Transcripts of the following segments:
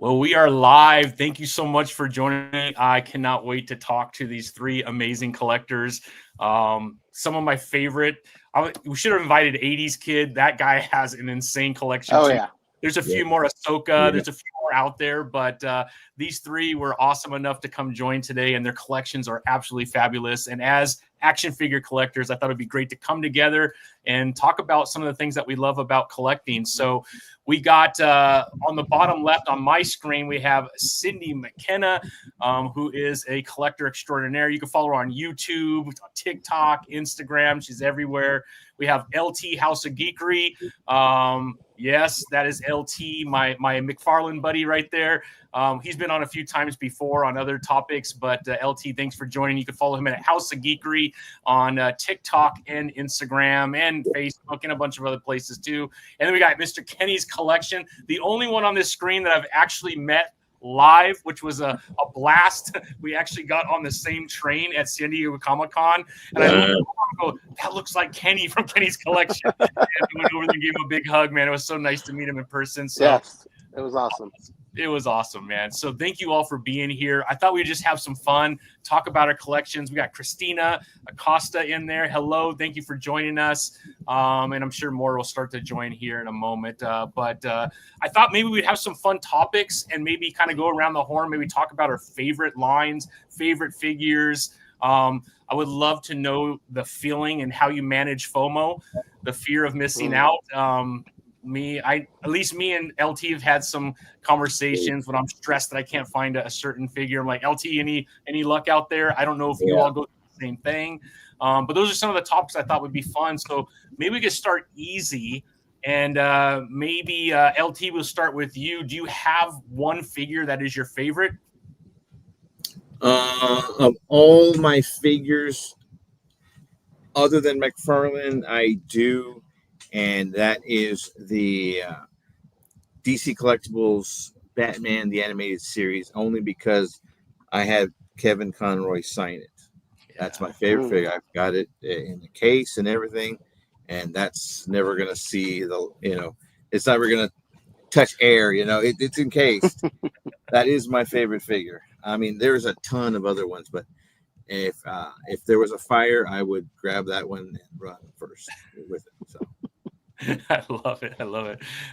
Well, we are live. Thank you so much for joining me. I cannot wait to talk to these three amazing collectors. Some of my favorite. We should have invited 80s Kid. That guy has an insane collection. Oh, too. yeah. There's a few more Ahsoka. Yeah. There's a few more out there, but these three were awesome enough to come join today, and their collections are absolutely fabulous. And as action figure collectors, I thought it'd be great to come together and talk about some of the things that we love about collecting. So we got on the bottom left on my screen, we have Cindy McKenna, who is a collector extraordinaire. You can follow her on YouTube, TikTok, Instagram. She's everywhere. We have LT House of Geekery. Yes, that is LT, my McFarlane buddy right there. He's been on a few times before on other topics, but LT, thanks for joining. You can follow him at House of Geekery on TikTok and Instagram and Facebook and a bunch of other places too. And then we got Mr. Kenny's collection, the only one on this screen that I've actually met live, which was a blast. We actually got on the same train at San Diego Comic-Con, and I go, that looks like Kenny from Kenny's collection. And I went over there and gave him a big hug, man. It was so nice to meet him in person. So yes, it was awesome. It was awesome, man. So thank you all for being here. I thought we'd just have some fun, talk about our collections. We got Christina Acosta in there. Hello. Thank you for joining us. And I'm sure more will start to join here in a moment. But I thought maybe we'd have some fun topics and maybe kind of go around the horn, maybe talk about our favorite lines, favorite figures. I would love to know the feeling and how you manage FOMO, the fear of missing out. At least me and LT have had some conversations when I'm stressed that I can't find a certain figure. I'm like, LT, any luck out there? I don't know if you all go through the same thing. But those are some of the topics I thought would be fun. So maybe we could start easy, and maybe LT, will start with you. Do you have one figure that is your favorite? Of all my figures, other than McFarlane, I do. And that is the DC Collectibles Batman, the animated series, only because I had Kevin Conroy sign it. Yeah. That's my favorite figure. I've got it in the case and everything, and that's never going to see it's never going to touch air, it's encased. That is my favorite figure. I mean, there's a ton of other ones, but if there was a fire, I would grab that one and run first with it. So. I love it.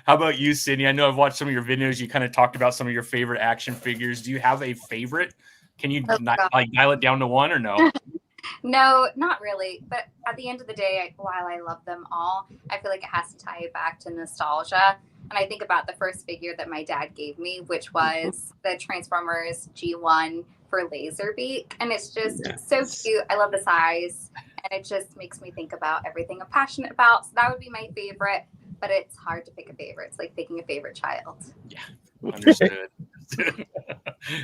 How about you, Sydney? I know I've watched some of your videos. You kind of talked about some of your favorite action figures. Do you have a favorite? Can you dial it down to one or no? No, not really. But at the end of the day, while I love them all, I feel like it has to tie it back to nostalgia. And I think about the first figure that my dad gave me, which was the Transformers G1 for Laserbeak. And it's just so cute. I love the size. And it just makes me think about everything I'm passionate about. So that would be my favorite. But it's hard to pick a favorite. It's like picking a favorite child. Yeah, understood.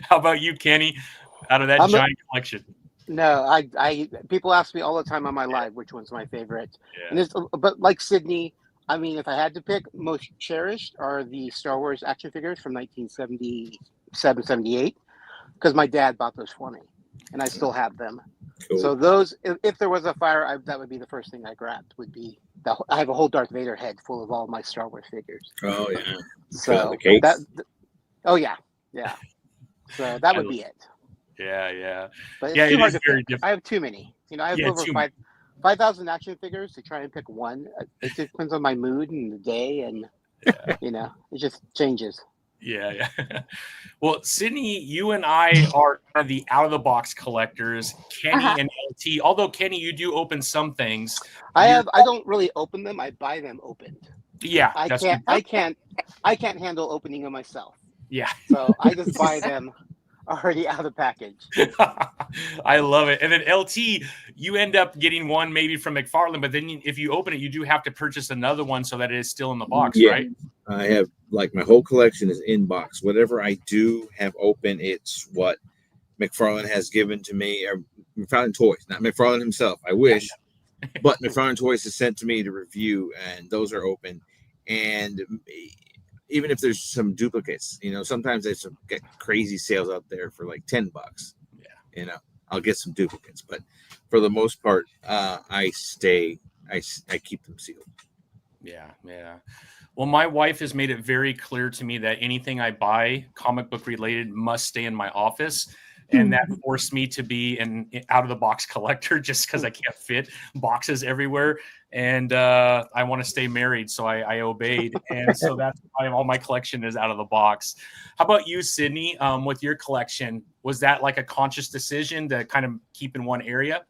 How about you, Kenny? Out of that giant collection. No, I people ask me all the time on my live which one's my favorite. Yeah. But like Sydney, I mean, if I had to pick, most cherished are the Star Wars action figures from 1977, 78, because my dad bought those for me, and I still have them. Cool. So those, if there was a fire, that would be the first thing I grabbed. Would be I have a whole Darth Vader head full of all my Star Wars figures. Oh yeah. So yeah. So that would be it. Yeah. But yeah, it is very different. I have too many. I have over 5,000 action figures to try and pick one. It depends on my mood and the day, and it just changes. Yeah. Well, Sydney, you and I are kind of the out-of-the-box collectors. Kenny and LT, although Kenny, you do open some things. I don't really open them. I buy them opened. Yeah, I can't handle opening them myself. Yeah. So I just buy them already out of the package. I love it. And then LT, you end up getting one maybe from McFarlane, but then if you open it, you do have to purchase another one so that it is still in the box, right? I have, like, my whole collection is in box. Whatever I do have open, it's what McFarlane has given to me, or McFarlane Toys, not McFarlane himself. I wish, but McFarlane Toys is sent to me to review, and those are open. And even if there's some duplicates, sometimes there's some crazy sales out there for like $10. Yeah. I'll get some duplicates, but for the most part, I keep them sealed. Yeah. Well, my wife has made it very clear to me that anything I buy comic book related must stay in my office. And that forced me to be an out of the box collector just because I can't fit boxes everywhere. And I want to stay married. So I obeyed. And so that's why all my collection is out of the box. How about you, Sydney, with your collection? Was that like a conscious decision to kind of keep in one area?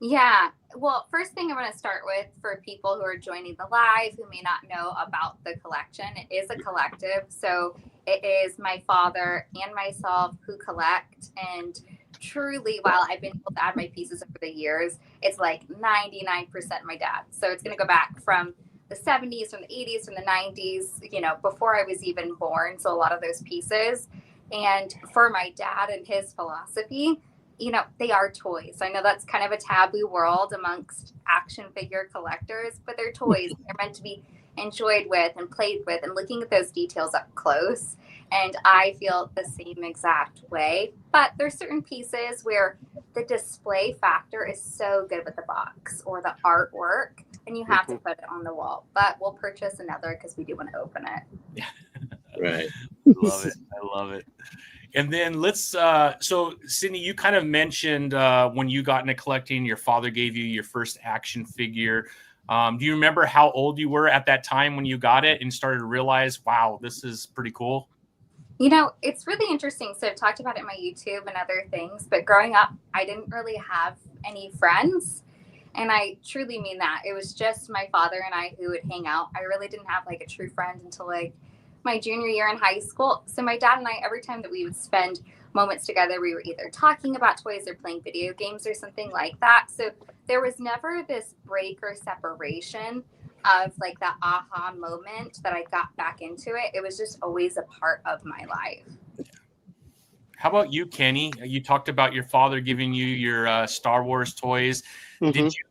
Yeah. Well, first thing I'm going to start with for people who are joining the live who may not know about the collection, it is a collective. So it is my father and myself who collect. And truly, while I've been able to add my pieces over the years, it's like 99% my dad. So it's going to go back from the 70s, from the 80s, from the 90s, you know, before I was even born. So a lot of those pieces. And for my dad and his philosophy, you know, they are toys. I know that's kind of a taboo world amongst action figure collectors, but they're toys. They're meant to be enjoyed with and played with and looking at those details up close. And I feel the same exact way. But there's certain pieces where the display factor is so good with the box or the artwork, and you have to put it on the wall. But we'll purchase another because we do want to open it. Right. I love it. I love it. And then let's, so Sydney, you kind of mentioned when you got into collecting, your father gave you your first action figure. Do you remember how old you were at that time when you got it and started to realize, wow, this is pretty cool? You know, it's really interesting. So I've talked about it in my YouTube and other things, but growing up, I didn't really have any friends. And I truly mean that. It was just my father and I who would hang out. I really didn't have like a true friend until like my junior year in high school. So my dad and I, every time that we would spend moments together, we were either talking about toys or playing video games or something like that. So there was never this break or separation of like that aha moment that I got back into it. It was just always a part of my life. How about you, Kenny? You talked about your father giving you your Star Wars toys. Did you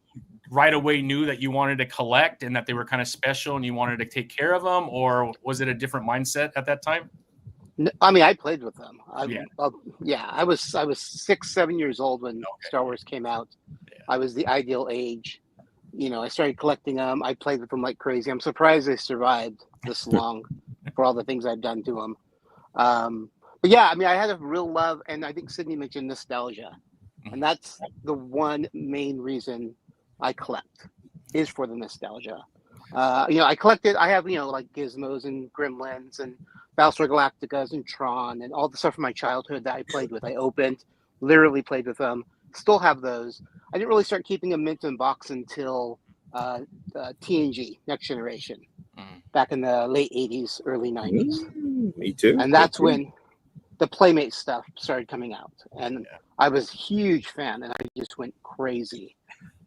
right away knew that you wanted to collect and that they were kind of special and you wanted to take care of them, or was it a different mindset at that time? I mean, I played with them. I was 6, 7 years old when Star Wars came out. Yeah. I was the ideal age. You know, I started collecting them. I played with them like crazy. I'm surprised they survived this long for all the things I've done to them. But yeah, I mean, I had a real love, and I think Sydney mentioned nostalgia, and that's the one main reason I collect is for the nostalgia. You know, I collected. I have, you know, like Gizmos and Gremlins and Battlestar Galacticas and Tron and all the stuff from my childhood that I played with. I opened, literally played with them. Still have those. I didn't really start keeping them mint in box until TNG, Next Generation, back in the late 80s, early 90s. Me too. And that's when the Playmate stuff started coming out. And I was a huge fan, and I just went crazy.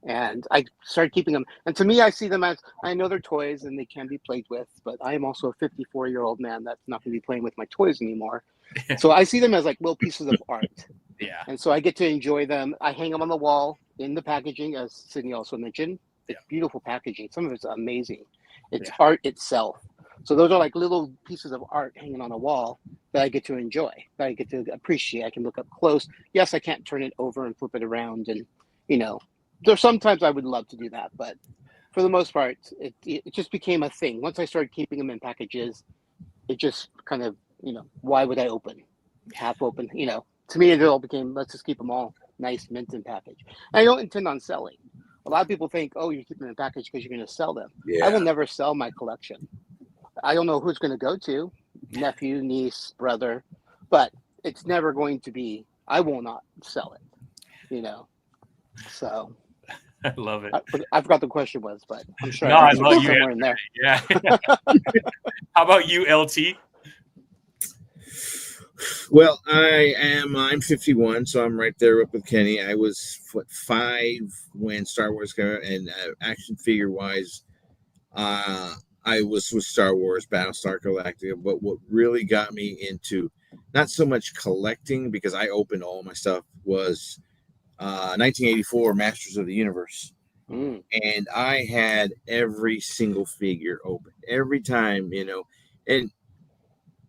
And I started keeping them. And to me, I see them as, I know they're toys and they can be played with, but I am also a 54-year-old man that's not going to be playing with my toys anymore. So I see them as like little pieces of art. Yeah. And so I get to enjoy them. I hang them on the wall in the packaging, as Sydney also mentioned. It's beautiful packaging. Some of it's amazing. It's art itself. So those are like little pieces of art hanging on a wall that I get to enjoy, that I get to appreciate. I can look up close. Yes, I can't turn it over and flip it around. And, you know, there's sometimes I would love to do that. But for the most part, it just became a thing. Once I started keeping them in packages, it just kind of, you know, why would I open? Half open, you know. To me, it all became, let's just keep them all nice, mint in package. And I don't intend on selling. A lot of people think, oh, you're keeping them in package because you're going to sell them. Yeah. I will never sell my collection. I don't know who's going to go to, nephew, niece, brother, but it's never going to be, I will not sell it, you know. So. I love it. I forgot the question was, but I'm sure I love you somewhere in there. Yeah. How about you, LT? Well, I'm 51, so I'm right there up with Kenny. I was 5 when Star Wars came out, and action figure wise, I was with Star Wars, Battlestar Galactica. But what really got me into not so much collecting, because I opened all my stuff, was 1984 Masters of the Universe. And I had every single figure open every time, you know. And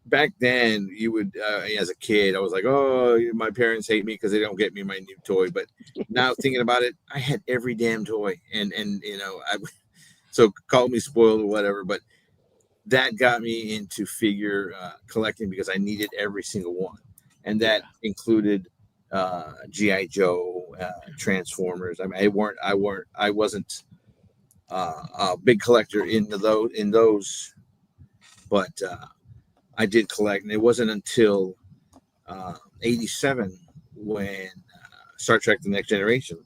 back then, you would, as a kid, I was like, oh, my parents hate me because they don't get me my new toy. But now thinking about it, I had every damn toy. And you know, so call me spoiled or whatever. But that got me into figure collecting because I needed every single one, and that included GI Joe, Transformers. I mean, I wasn't a big collector in those, but I did collect, and it wasn't until '87 when Star Trek: The Next Generation.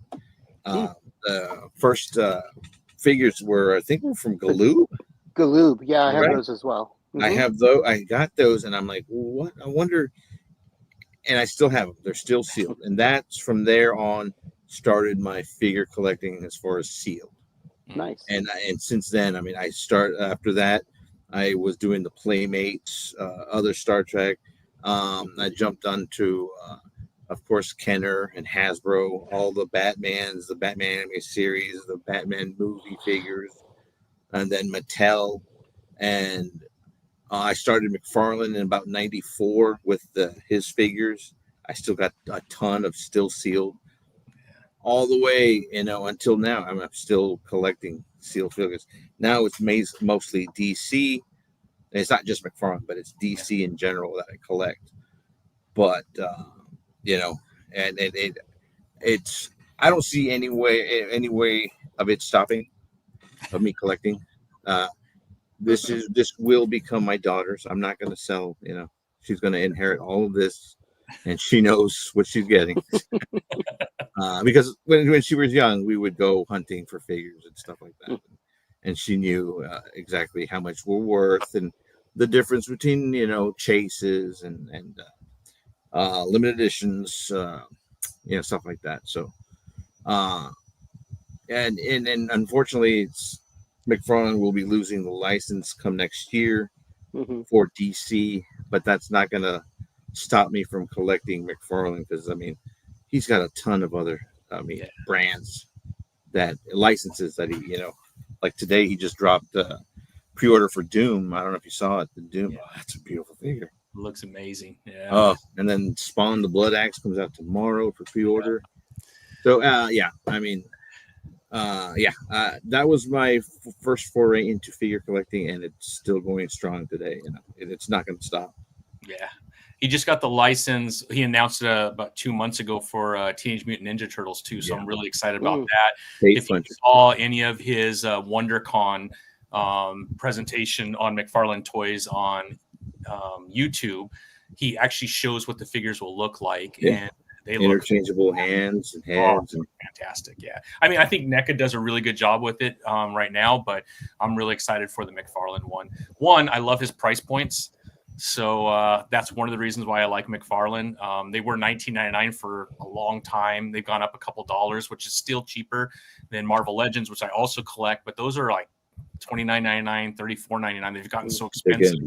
The first figures were, I think, were from Galoob. Galoob, yeah, I have Right? those as well. I have those. I got those, and I'm like, what? I wonder. And I still have them. They're still sealed, and that's from there on started my figure collecting as far as sealed. Nice. And since then, I mean, after that. I was doing the Playmates, other Star Trek. I jumped onto, of course, Kenner and Hasbro, all the Batmans, the Batman anime series, the Batman movie figures, and then Mattel. And I started McFarlane in about '94 with his figures. I still got a ton of still sealed, all the way, until now. I'm still collecting sealed figures. Now it's mostly DC. It's not just McFarlane, but it's DC in general that I collect. But and it's I don't see any way of it stopping, of me collecting. This will become my daughter's. I'm not going to sell. She's going to inherit all of this, and she knows what she's getting. Because when she was young, we would go hunting for figures and stuff like that, and she knew exactly how much we're worth and the difference between chases and limited editions, stuff like that. So, and unfortunately, McFarlane will be losing the license come next year for DC, but that's not going to stop me from collecting McFarlane, because I mean, he's got a ton of other brands, that licenses that he like today he just dropped pre-order for Doom. I don't know if you saw it. The Doom. Oh, that's a beautiful figure. It looks amazing. Yeah. Oh, and then Spawn the Blood Axe comes out tomorrow for pre-order. So I mean, that was my first foray into figure collecting, and it's still going strong today. It's not going to stop. Yeah. He just got the license. He announced it about 2 months ago for Teenage Mutant Ninja Turtles too. So I'm really excited about that. If you saw any of his WonderCon presentation on McFarlane Toys on YouTube, he actually shows what the figures will look like, and they look interchangeable hands and heads. Fantastic. Yeah, I mean, I think NECA does a really good job with it right now, but I'm really excited for the McFarlane one. I love his price points. So that's one of the reasons why I like McFarlane. They were $19.99 for a long time. They've gone up a couple dollars, which is still cheaper than Marvel Legends, which I also collect. But those are like $29.99, $34.99. They've gotten so expensive.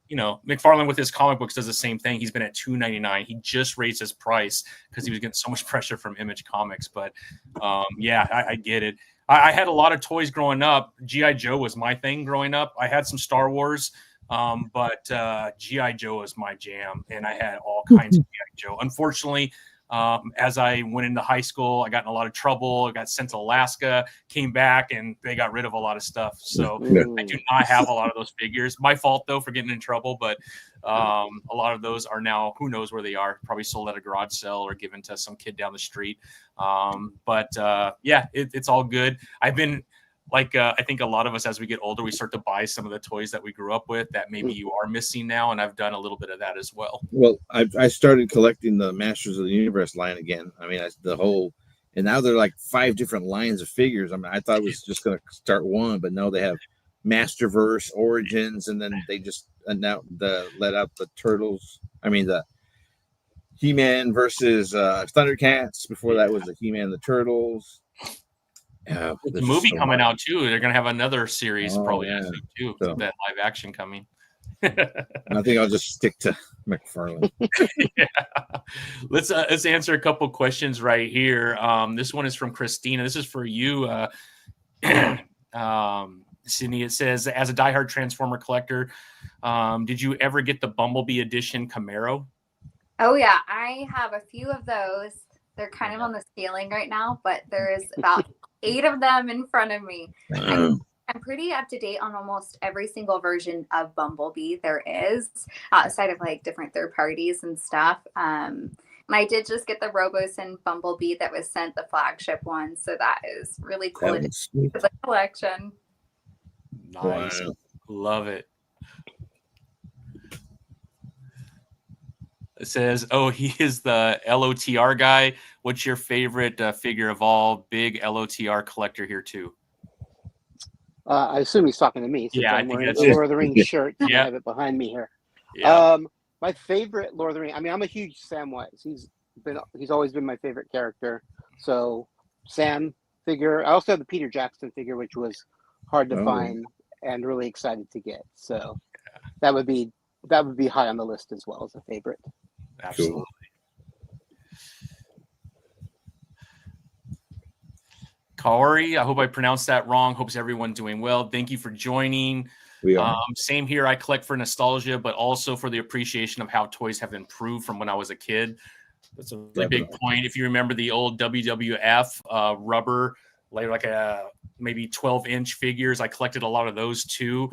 McFarlane with his comic books does the same thing. He's been at $2.99. He just raised his price because he was getting so much pressure from Image Comics. But I get it. I had a lot of toys growing up. G.I. Joe was my thing growing up. I had some Star Wars. But G.I. Joe is my jam, and I had all kinds of G.I. Joe. Unfortunately, as I went into high school, I got in a lot of trouble. I got sent to Alaska, came back, and they got rid of a lot of stuff. So I do not have a lot of those figures. My fault, though, for getting in trouble, but a lot of those are now, who knows where they are, probably sold at a garage sale or given to some kid down the street. It's all good. I've been... I think a lot of us, as we get older, we start to buy some of the toys that we grew up with that maybe you are missing now, and I've done a little bit of that as well. Well, I started collecting the Masters of the Universe line again. I mean, and now they're like 5 different lines of figures. I mean, I thought it was just going to start one, but no, they have Masterverse, Origins, and then they just let out the Turtles. I mean, the He-Man versus Thundercats. Before that was the He-Man, the Turtles. The movie coming out too. They're going to have another series too. So. That live action coming. I think I'll just stick to McFarlane. Let's answer a couple questions right here. This one is from Christina. This is for you, Sydney. It says, as a diehard Transformer collector, did you ever get the Bumblebee edition Camaro? Oh yeah, I have a few of those. They're kind of on the ceiling right now, but there's about 8 of them in front of me. I'm pretty up to date on almost every single version of Bumblebee there is, outside of like different third parties and stuff. And I did just get the Robosyn Bumblebee that was sent, the flagship one. So that is really cool That addition was sweet. to the collection. Nice. Wow. Love it. It says, oh, he is the LOTR guy. What's your favorite figure of all? Big LOTR collector here too. I assume he's talking to me since Yeah, I I'm think wearing that's the it. Lord of the Rings shirt. Yeah. I have it behind me here. Yeah. My favorite Lord of the Rings. I mean, I'm a huge Samwise. He's always been my favorite character. So Sam figure. I also have the Peter Jackson figure, which was hard to find and really excited to get. So that would be high on the list as well as a favorite. Absolutely. Cool. Kaori, I hope I pronounced that wrong. Hopes everyone doing well. Thank you for joining. We are. Same here. I collect for nostalgia, but also for the appreciation of how toys have improved from when I was a kid. That's a really big point. If you remember the old WWF rubber, like a maybe 12-inch figures, I collected a lot of those too,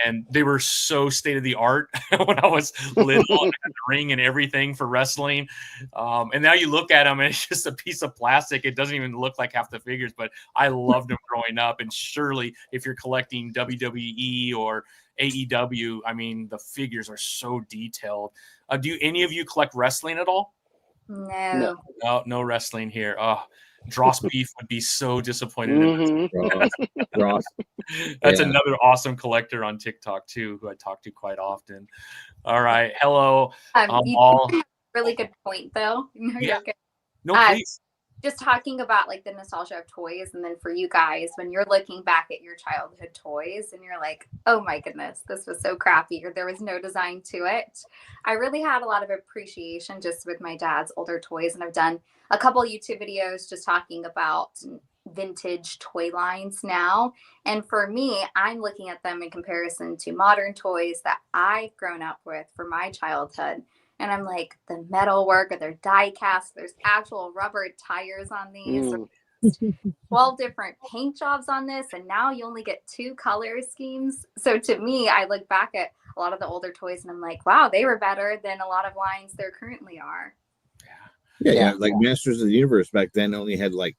and they were so state of the art when I was little. And I had the ring and everything for wrestling, and now you look at them and it's just a piece of plastic. It doesn't even look like half the figures, but I loved them growing up. And surely, if you're collecting WWE or AEW, I mean, the figures are so detailed. Do any of you collect wrestling at all? No. No wrestling here. Oh, Dross Beef would be so disappointed in this. Ross. That's another awesome collector on TikTok too, who I talk to quite often. All right, hello. You All really good point though. No, Yeah. you're good. no, please. Just talking about like the nostalgia of toys, and then for you guys, when you're looking back at your childhood toys and you're like, oh my goodness, this was so crappy, or there was no design to it. I really had a lot of appreciation just with my dad's older toys, and I've done a couple YouTube videos just talking about vintage toy lines now. And for me, I'm looking at them in comparison to modern toys that I've grown up with for my childhood. And I'm like, the metal work, or they're die cast, there's actual rubber tires on these, 12 different paint jobs on this, and now you only get 2 color schemes. So to me, I look back at a lot of the older toys and I'm like, wow, they were better than a lot of lines there currently are. Yeah. Like Masters of the Universe back then only had like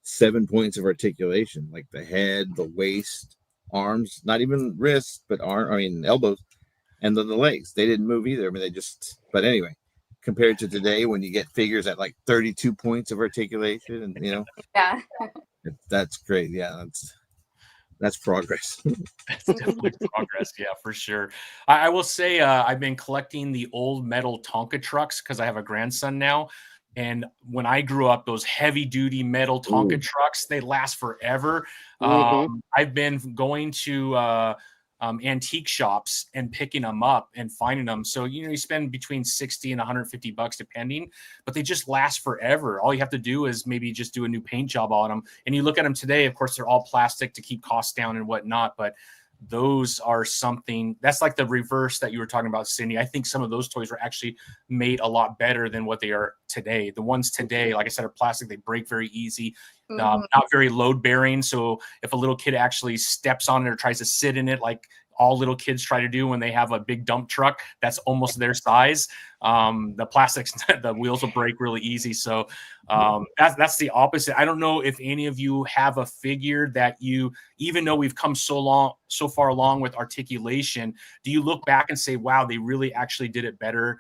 7 points of articulation, like the head, the waist, arms, not even wrists, but elbows. And then the legs, they didn't move either. I mean, but anyway, compared to today, when you get figures at like 32 points of articulation, and Yeah. That's great. Yeah, that's progress. That's definitely progress. Yeah, for sure. I will say I've been collecting the old metal Tonka trucks because I have a grandson now. And when I grew up, those heavy duty metal Tonka trucks, they last forever. I've been going to antique shops and picking them up and finding them. So, you spend between $60 and $150 depending, but they just last forever. All you have to do is maybe just do a new paint job on them. And you look at them today, of course, they're all plastic to keep costs down and whatnot, but those are something that's like the reverse that you were talking about, Cindy. I think some of those toys were actually made a lot better than what they are today. The ones today, like I said, are plastic. They break very easy, not very load bearing. So if a little kid actually steps on it or tries to sit in it, like all little kids try to do when they have a big dump truck that's almost their size, the plastics, the wheels will break really easy. So that's the opposite. I don't know if any of you have a figure that you, even though we've come so far along with articulation, do you look back and say, wow, they really actually did it better,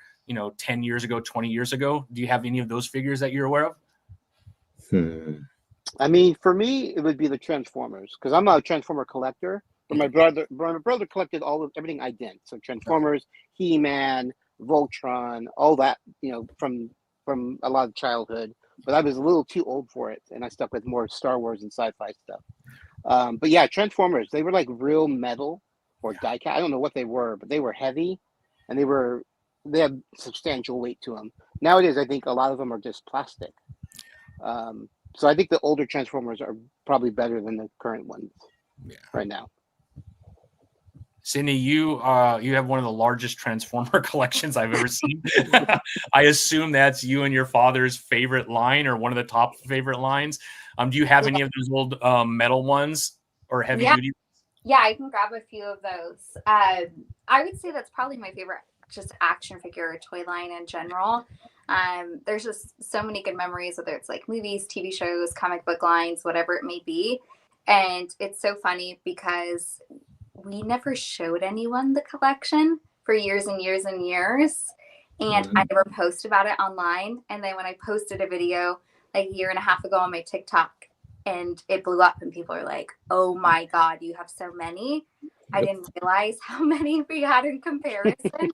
10 years ago, 20 years ago? Do you have any of those figures that you're aware of? I mean, for me, it would be the Transformers, because I'm a Transformer collector. But my brother collected everything I did. So Transformers, He-Man, Voltron, all that, from a lot of childhood. But I was a little too old for it, and I stuck with more Star Wars and sci-fi stuff. But yeah, Transformers, they were like real metal or die cast. I don't know what they were, but they were heavy, and they had substantial weight to them. Nowadays, I think a lot of them are just plastic. So I think the older Transformers are probably better than the current ones right now. Cindy, you have one of the largest Transformer collections I've ever seen. I assume that's you and your father's favorite line, or one of the top favorite lines. Do you have any of those old metal ones or heavy duty? Yeah, I can grab a few of those. I would say that's probably my favorite, just action figure toy line in general. There's just so many good memories, whether it's like movies, TV shows, comic book lines, whatever it may be. And it's so funny because we never showed anyone the collection for years and years and years. And I never posted about it online. And then when I posted a video like a year and a half ago on my TikTok, and it blew up, and people are like, "Oh my God, you have so many." I didn't realize how many we had in comparison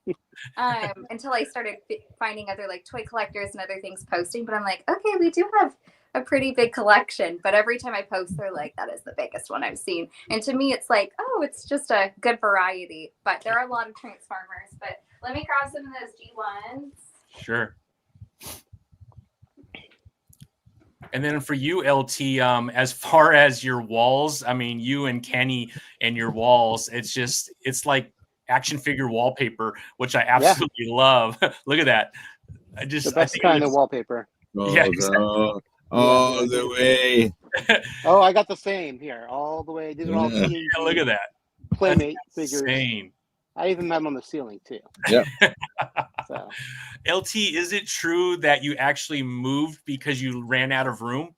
until I started finding other like toy collectors and other things posting. But I'm like, okay, we do have a pretty big collection. But every time I post, they're like, that is the biggest one I've seen. And to me, it's like, oh, it's just a good variety. But there are a lot of Transformers. But let me grab some of those G1s. Sure. And then for you, LT, as far as your walls, I mean, you and Kenny and your walls, it's like action figure wallpaper, which I absolutely love. Look at that. The best kind of wallpaper. Yeah, exactly. All the way. Oh, I got the same here, all the way. These are all TNG look at that. Playmate figures. Insane. I even have them on the ceiling too. Yeah. So. LT, is it true that you actually moved because you ran out of room?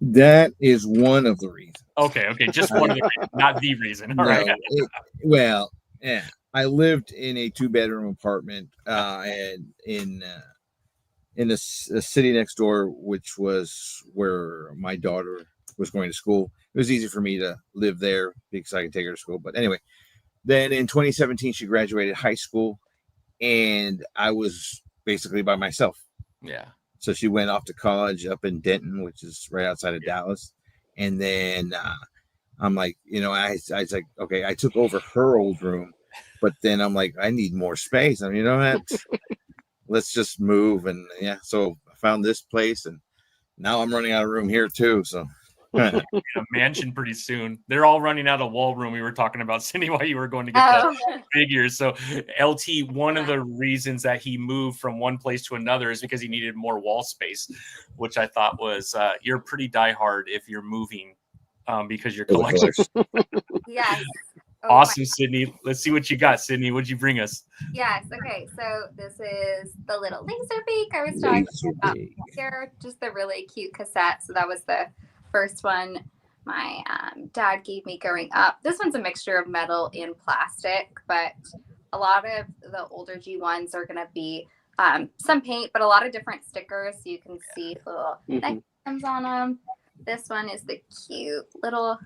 That is one of the reasons. Okay, just one of the reasons, not the reason. All right. Well, yeah, I lived in a 2-bedroom apartment, and in the city next door, which was where my daughter was going to school. It was easy for me to live there because I could take her to school. But anyway, then in 2017, she graduated high school, and I was basically by myself. Yeah. So she went off to college up in Denton, which is right outside of Dallas. And then I'm like, I was like, okay, I took over her old room, but then I'm like, I need more space. I mean, you know what? Let's just move. And yeah, so I found this place, and now I'm running out of room here too. So a mansion pretty soon. They're all running out of wall room. We were talking about Cindy while you were going to get the figures. So LT, one of the reasons that he moved from one place to another is because he needed more wall space, which I thought was you're pretty diehard if you're moving because your collection. Yes. Oh, awesome, Sydney. Let's see what you got, Sydney. What'd you bring us? Yes. Okay. So this is the little laser beak I was talking about here. Just the really cute cassette. So that was the first one my dad gave me growing up. This one's a mixture of metal and plastic, but a lot of the older G1s are going to be some paint, but a lot of different stickers. So you can see little neckbands on them. This one is the cute little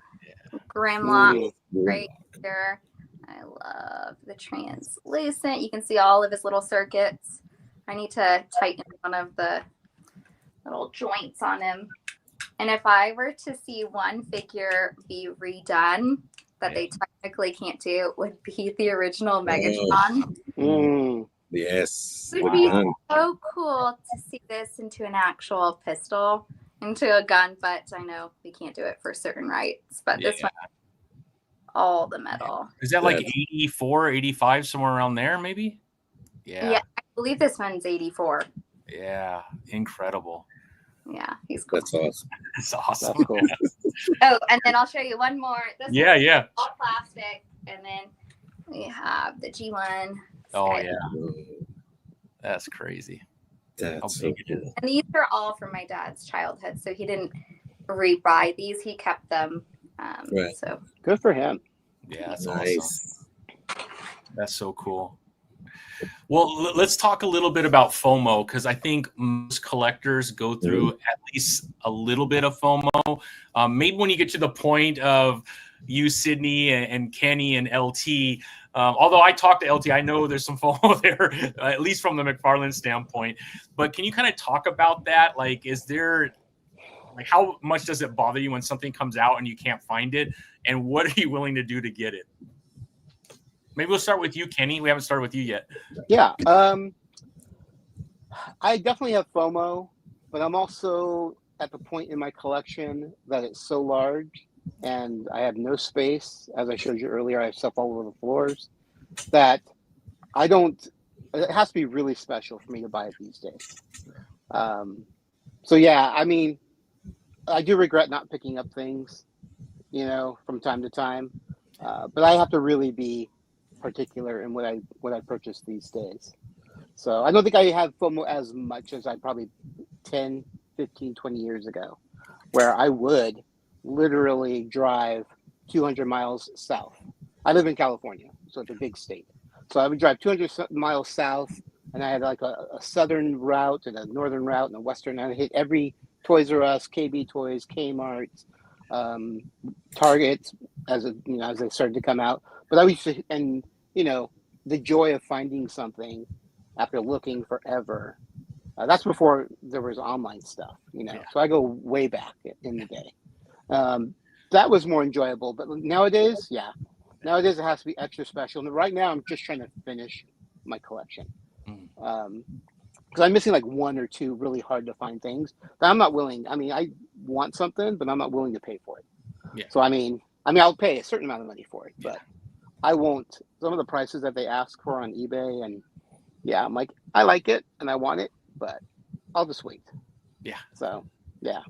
Grimlock right here. I love the translucent. You can see all of his little circuits. I need to tighten one of the little joints on him. And if I were to see one figure be redone that they technically can't do, it would be the original Megatron. Yes. It would be so cool to see this into an actual pistol, into a gun, but I know we can't do it for certain rights. But this one, all the metal. Is that like 84, 85, somewhere around there, maybe? Yeah, I believe this one's 84. Yeah, incredible. Yeah, he's cool. That's awesome. That's awesome. That's cool. Oh, and then I'll show you one more. This yeah. All plastic, and then we have the G1. Oh yeah, that's crazy. That's so cool. And these are all from my dad's childhood, so he didn't rebuy these; he kept them. So good for him. Yeah, that's nice. Awesome. That's so cool. Well, let's talk a little bit about FOMO, because I think most collectors go through at least a little bit of FOMO. Maybe when you get to the point of you, Sydney, and Kenny and LT, although I talked to LT, I know there's some FOMO there, at least from the McFarlane standpoint. But can you kind of talk about that? Like, is there, like, how much does it bother you when something comes out and you can't find it? And what are you willing to do to get it? Maybe we'll start with you, Kenny. We haven't started with you yet. Yeah. I definitely have FOMO, but I'm also at the point in my collection that it's so large and I have no space. As I showed you earlier, I have stuff all over the floors that it has to be really special for me to buy it these days. So yeah, I mean, I do regret not picking up things from time to time. But I have to really be particular in what I purchase these days. So I don't think I have FOMO as much as I probably 10, 15, 20 years ago, where I would literally drive 200 miles south. I live in California, so it's a big state. So I would drive 200 miles south, and I had like a southern route and a northern route and a western. And I hit every Toys R Us, KB Toys, Kmart, Target as they started to come out. But I used to, and the joy of finding something after looking forever. That's before there was online stuff, Yeah. So I go way back in the day. That was more enjoyable. But nowadays, it has to be extra special. And right now, I'm just trying to finish my collection. Because I'm missing like one or two really hard to find things that I'm not willing. I mean, I want something, but I'm not willing to pay for it. Yeah. So I mean, I'll pay a certain amount of money for it, but I won't. Some of the prices that they ask for on eBay, and I'm like, I like it and I want it, but I'll just wait. Yeah. So yeah.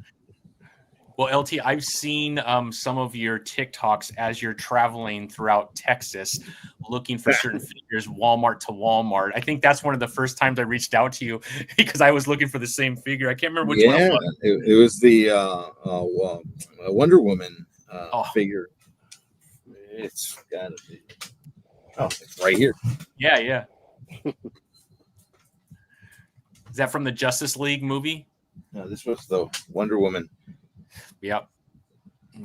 Well, LT, I've seen some of your TikToks as you're traveling throughout Texas, looking for certain figures, Walmart to Walmart. I think that's one of the first times I reached out to you because I was looking for the same figure. I can't remember which one it was. It was the Wonder Woman figure. It's got to be. Oh, it's right here. Yeah. Is that from the Justice League movie? No, this was the Wonder Woman. Yep.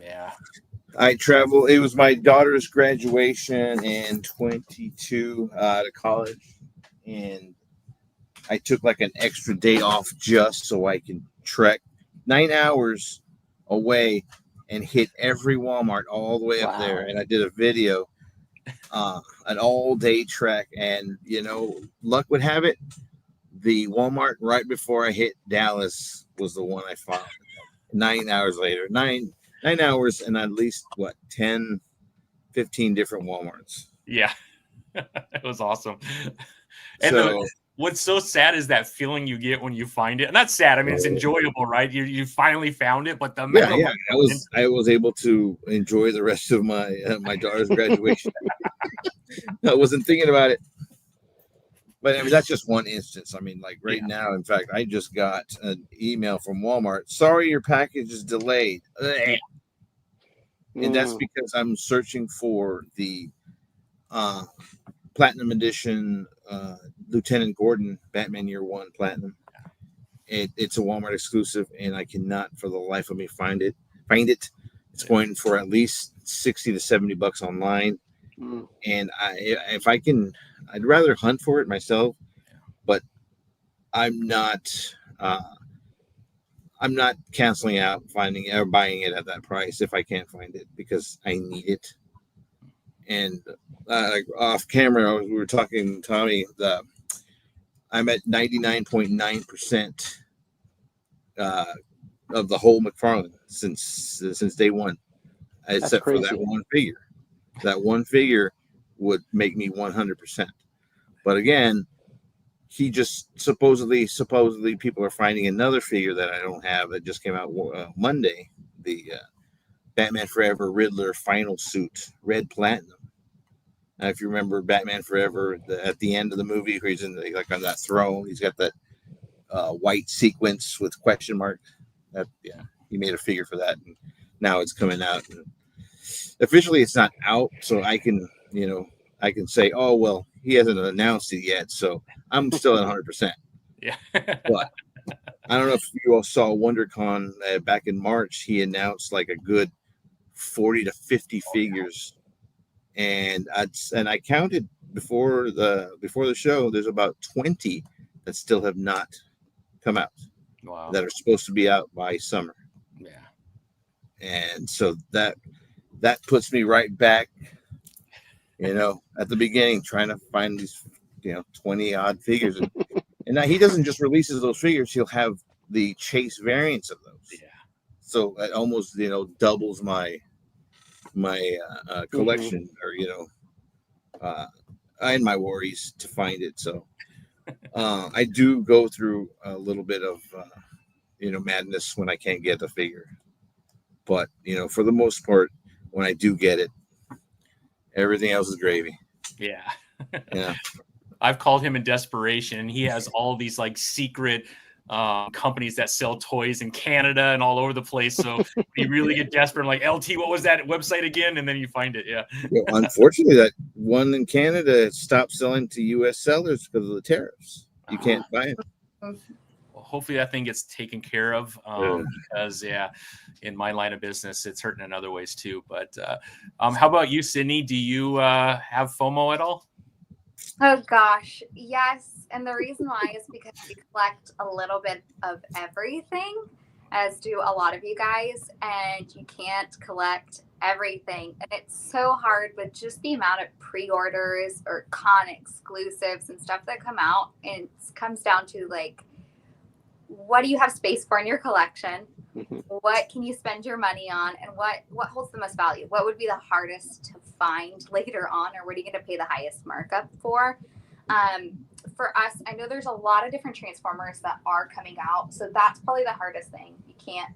Yeah. I travel. It was my daughter's graduation in 22 out of college, and I took like an extra day off just so I can trek 9 hours away and hit every Walmart all the way up there. And I did a video, an all-day trek, and luck would have it, the Walmart right before I hit Dallas was the one I found. 9 hours later, 9 hours, and at least 10, 15 different Walmarts. Yeah. It was awesome. And what's so sad is that feeling you get when you find it. And that's sad. I mean, it's enjoyable, right? You finally found it, but I was able to enjoy the rest of my daughter's graduation. I wasn't thinking about it. But I mean, that's just one instance. I mean, like now, in fact, I just got an email from Walmart. Sorry, your package is delayed. And that's because I'm searching for the Platinum Edition Lieutenant Gordon Batman Year One Platinum. It's a Walmart exclusive, and I cannot for the life of me find it. It's going for at least $60 to $70 online. And if I can, I'd rather hunt for it myself, but I'm not canceling out finding or buying it at that price if I can't find it because I need it. And off camera, we were talking, Tommy, I'm at 99.9% of the whole McFarlane since day one, except for that one figure. That one figure would make me 100%. But again, he just supposedly people are finding another figure that I don't have that just came out Monday, the Batman Forever Riddler final suit, red platinum. Now, if you remember Batman Forever, at the end of the movie, where he's on that throne, he's got that white sequence with question mark. He made a figure for that, and now it's coming out. And officially, it's not out, so I can say, oh well, he hasn't announced it yet, so I'm still at 100%. Yeah. But I don't know if you all saw WonderCon back in March. He announced like a good 40 to 50 figures, and I counted before the show. There's about 20 that still have not come out. Wow. That are supposed to be out by summer. Yeah. And so that puts me right back, at the beginning, trying to find these, 20 odd figures. And now he doesn't just releases those figures. He'll have the chase variants of those. Yeah. So it almost, doubles my collection and my worries to find it. So I do go through a little bit of, madness when I can't get the figure. But, for the most part, when I do get it. Everything else is gravy. Yeah. Yeah. I've called him in desperation. He has all these like secret companies that sell toys in Canada and all over the place. So you really get desperate. I'm like, LT, what was that website again? And then you find it. Yeah. Well, unfortunately, that one in Canada stopped selling to U.S. sellers because of the tariffs. You can't buy it. Well, hopefully that thing gets taken care of because, in my line of business, it's hurting in other ways too. But how about you, Sydney? Do you have FOMO at all? Oh gosh, yes. And the reason why is because we collect a little bit of everything, as do a lot of you guys, and you can't collect everything. And it's so hard with just the amount of pre-orders or con exclusives and stuff that come out. And it comes down to like, what do you have space for in your collection? What can you spend your money on, and what holds the most value? What would be the hardest to find later on, or what are you going to pay the highest markup for? For us, I know there's a lot of different Transformers that are coming out, so that's probably the hardest thing. You can't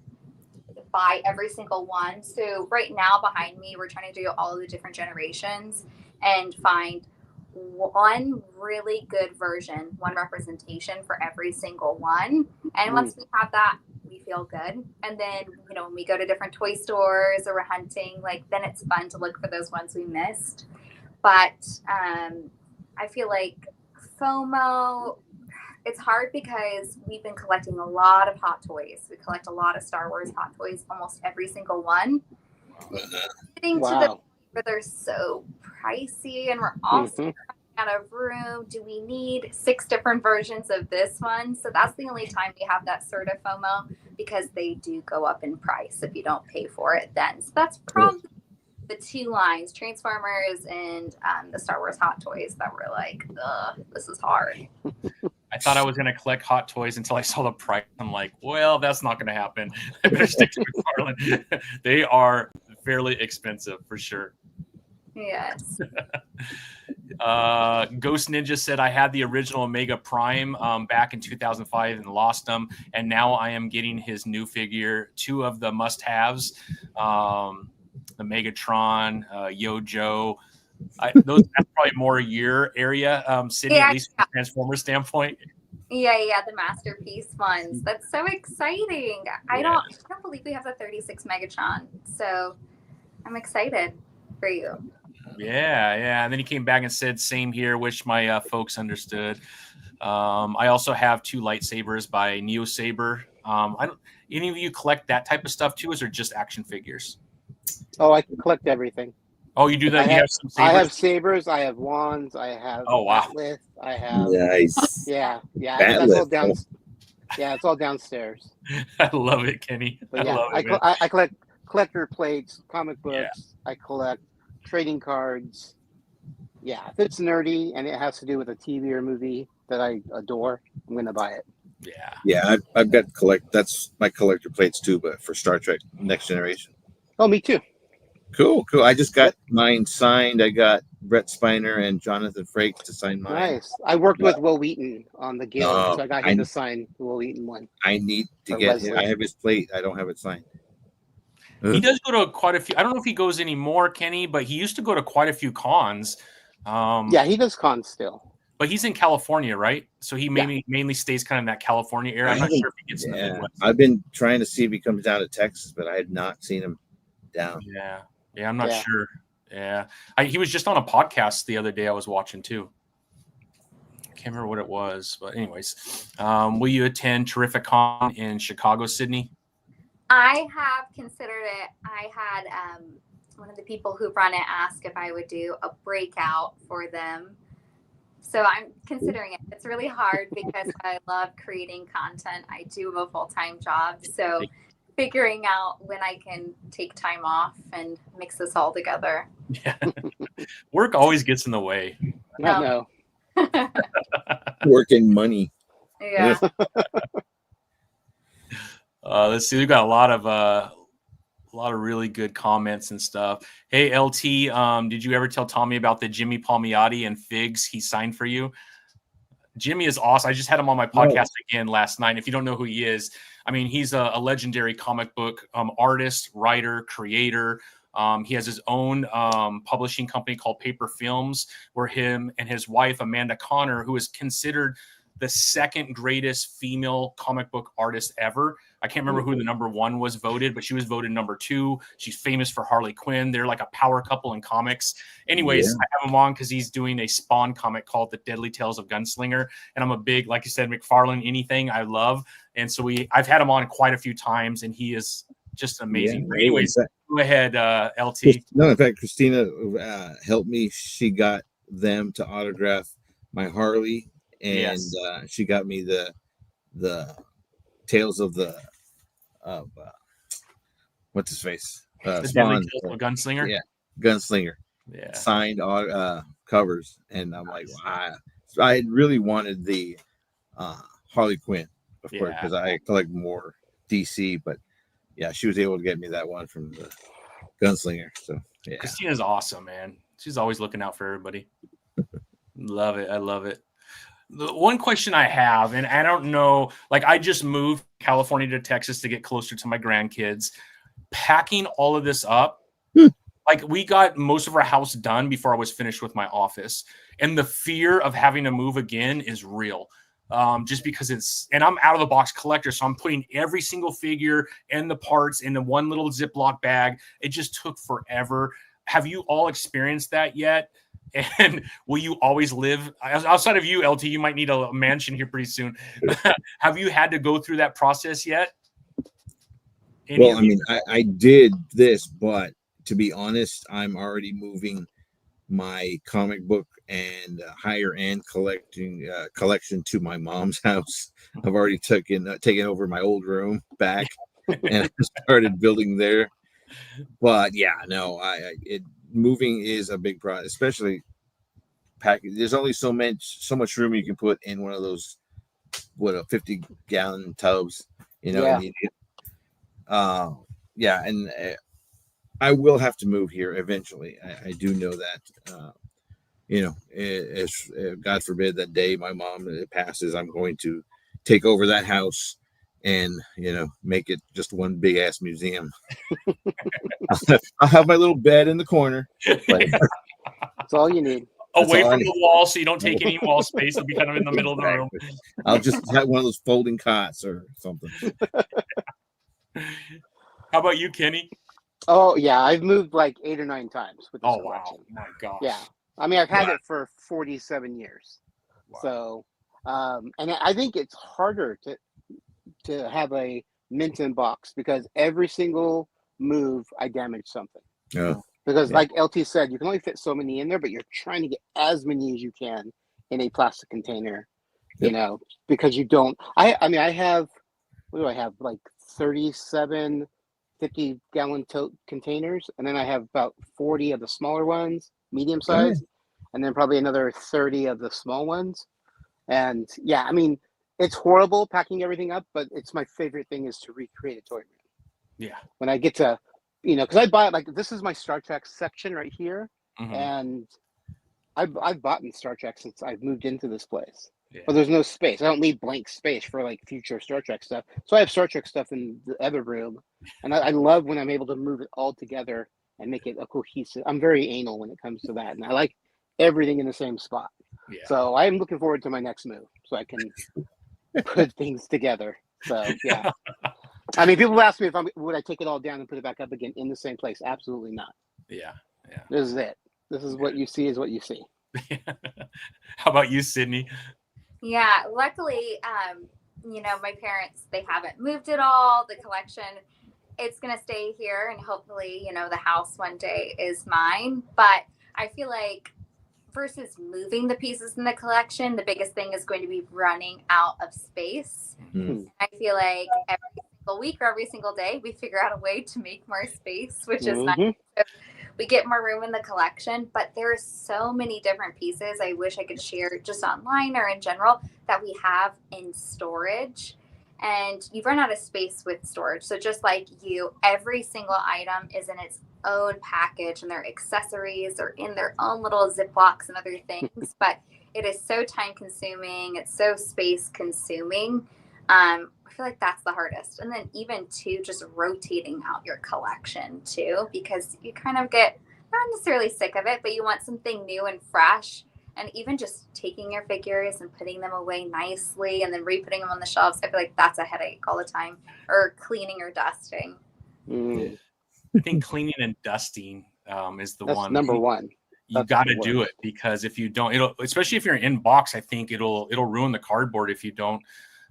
buy every single one. So right now behind me, we're trying to do all of the different generations and find one really good version, one representation for every single one. And once we have that, we feel good. And then, when we go to different toy stores or we're hunting, then it's fun to look for those ones we missed. But I feel like FOMO, it's hard because we've been collecting a lot of Hot Toys. We collect a lot of Star Wars Hot Toys, almost every single one. Getting to the where they're so pricey, and we're also running out of room. Do we need 6 different versions of this one? So that's the only time we have that sort of FOMO, because they do go up in price if you don't pay for it then. So that's probably the 2 lines, Transformers and the Star Wars Hot Toys, that were like, ugh, this is hard. I thought I was going to collect Hot Toys until I saw the price. I'm like, well, that's not going to happen. I better stick to McFarlane. They are fairly expensive for sure. Yes. Ghost Ninja said, I had the original Omega Prime back in 2005 and lost them. And now I am getting his new figure, 2 of the must-haves, the Megatron, Yo-Jo. That's probably more your area, Sydney, at least from a Transformers standpoint. Yeah, the masterpiece ones. That's so exciting. I don't believe we have the 36 Megatron, so I'm excited for you. Yeah. And then he came back and said, same here. Wish my folks understood. I also have 2 lightsabers by Neo Saber. Any of you collect that type of stuff too, or is it just action figures? Oh, I can collect everything. Oh, you do that? You have some sabers? I have sabers. I have wands. I have batleth. I have nice. Yeah. That's all down. Yeah, it's all downstairs. I love it, Kenny. But yeah, I collect collector plates, comic books. Yeah. I collect trading cards. Yeah, if it's nerdy and it has to do with a TV or movie that I adore, I'm gonna buy it. Yeah, I've got that's my collector plates too, but for Star Trek Next Generation. Oh, me too. Cool. I just got mine signed. I got Brett Spiner and Jonathan Frakes to sign mine. Nice. I worked with Will Wheaton on the Guild, so I got him to sign the Will Wheaton one. I need to get him. I have his plate. I don't have it signed. He does go to quite a few. I don't know if he goes anymore, Kenny, but he used to go to quite a few cons. Yeah, he does cons still. But he's in California, right? So he mainly stays kind of in that California area. I'm not sure if he gets in the Midwest. I've been trying to see if he comes down to Texas, but I had not seen him down. Yeah, I'm not sure. Yeah. He was just on a podcast the other day I was watching too. I can't remember what it was, but anyways. Will you attend Terrific Con in Chicago, Sydney? I have considered it. I had one of the people who run it ask if I would do a breakout for them. So I'm considering it. It's really hard because I love creating content. I do have a full-time job. So figuring out when I can take time off and mix this all together. Yeah. Work always gets in the way. I know. Work and money. Yeah. Let's see. We've got a lot of really good comments and stuff. Hey, LT, did you ever tell Tommy about the Jimmy Palmiotti and figs he signed for you? Jimmy is awesome. I just had him on my podcast again last night. If you don't know who he is, I mean, he's a legendary comic book artist, writer, creator. He has his own publishing company called Paper Films, where him and his wife, Amanda Connor, who is considered the second greatest female comic book artist ever. I can't remember who the number one was voted, but she was voted number 2. She's famous for Harley Quinn. They're like a power couple in comics. Anyways, I have him on because he's doing a Spawn comic called The Deadly Tales of Gunslinger. And I'm a big, like you said, McFarlane, anything I love. And so I've had him on quite a few times, and he is just amazing. Yeah, anyways, go ahead, LT. No, in fact, Christina helped me. She got them to autograph my Harley, and she got me the Tales of what's his face? The Spawn, Deadly Tales of Gunslinger. Yeah, Gunslinger. Yeah, signed covers, and I'm like, wow. So I really wanted the Harley Quinn, of course, because I collect more DC, but yeah, she was able to get me that one from the Gunslinger. So yeah, Christina's awesome, man. She's always looking out for everybody. Love it. I love it. The one question I have, and I don't know, like I just moved California to Texas to get closer to my grandkids. Packing all of this up, like we got most of our house done before I was finished with my office, and the fear of having to move again is real. Just because and I'm out of the box collector, so I'm putting every single figure and the parts in the one little Ziploc bag. It just took forever. Have you all experienced that yet? And will you always live outside of you, LT? You might need a mansion here pretty soon. Have you had to go through that process yet? Well, I mean, I did this, but to be honest, I'm already moving my comic book and higher end collection to my mom's house. I've already taken over my old room back and started building there. But yeah, no, moving is a big process, especially packing. There's only so much room you can put in one of those 50-gallon tubs, and I will have to move here eventually. I do know that. God forbid that day my mom passes, I'm going to take over that house and make it just one big ass museum. I'll have my little bed in the corner. But that's all you need. Away from the wall, so you don't take any wall space. It'll be kind of in the middle of the room. I'll just have one of those folding cots or something. How about you, Kenny? Oh yeah, I've moved like 8 or 9 times with this collection. Wow, my gosh. Yeah, I mean I've had it for 47 years. Wow. So, and I think it's harder to have a mint in box because every single move I damage something. Yeah. Because like LT said, you can only fit so many in there, but you're trying to get as many as you can in a plastic container. Yep. Because you don't. I mean I have. What do I have? Like 37 50-gallon tote containers, and then I have about 40 of the smaller ones, medium size, and then probably another 30 of the small ones. And yeah, I mean, it's horrible packing everything up, but it's my favorite thing is to recreate a toy room. Yeah. When I get to, because I buy like this is my Star Trek section right here, and I've bought in Star Trek since I've moved into this place. Yeah. But there's no space. I don't need blank space for like future Star Trek stuff. So I have Star Trek stuff in the other room. And I love when I'm able to move it all together and make it a cohesive. I'm very anal when it comes to that. And I like everything in the same spot. Yeah. So I'm looking forward to my next move so I can put things together. So yeah. I mean, people ask me would I take it all down and put it back up again in the same place? Absolutely not. Yeah. Yeah. This is it. This is what you see is what you see. How about you, Sydney? Yeah, luckily, my parents, they haven't moved at all. The collection, it's going to stay here, and hopefully, the house one day is mine. But I feel like versus moving the pieces in the collection, the biggest thing is going to be running out of space. Mm-hmm. I feel like every single week or every single day, we figure out a way to make more space, which is nice. So we get more room in the collection, but there's so many different pieces I wish I could share just online or in general that we have in storage, and you run out of space with storage. So just like you, every single item is in its own package, and their accessories are in their own little Ziplocs and other things, but it is so time consuming. It's so space consuming. I feel like that's the hardest. And then even too, just rotating out your collection too, because you kind of get not necessarily sick of it, but you want something new and fresh. And even just taking your figures and putting them away nicely and then re-putting them on the shelves, I feel like that's a headache all the time. Or cleaning or dusting. Mm. I think cleaning and dusting is the That's one. number one. You got to do it, because if you don't, it'll, especially if you're in box, I think it'll ruin the cardboard if you don't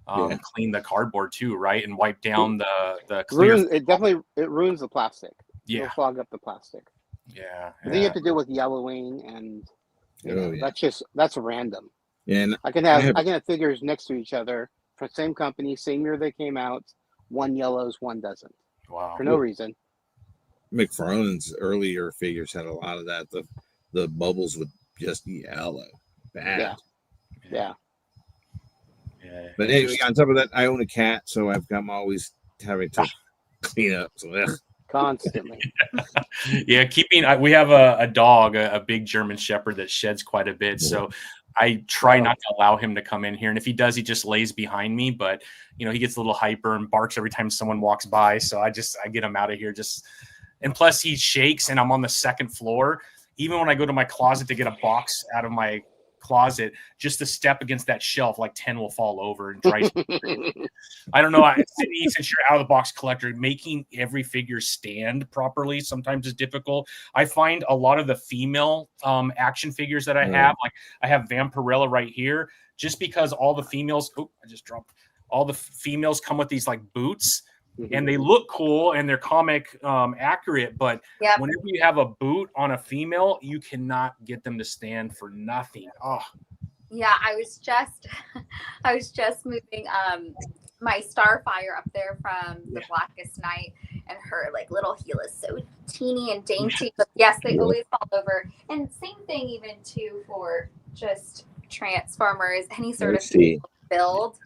clean the cardboard too, right? And wipe down the clear. It ruins the plastic. It'll fog up the plastic. Yeah. I think you have to deal with yellowing, and that's random. Yeah, and I can have figures next to each other for the same company, same year they came out. One yellows, one doesn't. Wow. For no reason. McFarlane's earlier figures had a lot of that. The bubbles would just yellow bad. Yeah. But anyway, on top of that, I own a cat, so I'm always having to clean up. So constantly. Yeah, we have a dog, a big German Shepherd that sheds quite a bit. So I try not to allow him to come in here. And if he does, he just lays behind me. But, he gets a little hyper and barks every time someone walks by. So I get him out of here. And plus he shakes, and I'm on the second floor. Even when I go to my closet to get a box out of my closet, just to step against that shelf, like 10 will fall over and drives me crazy. I don't know. Sydney, since you're out of the box collector, making every figure stand properly sometimes is difficult. I find a lot of the female action figures that I have, like I have Vampirella right here, just because all the females, all the females come with these like boots. And they look cool and they're comic accurate, but whenever you have a boot on a female, you cannot get them to stand for nothing. Oh, yeah. I was just moving my Starfire up there from the Blackest Night, and her like little heel is so teeny and dainty. But yes, they always fall over. And same thing even too for just Transformers, any sort of build.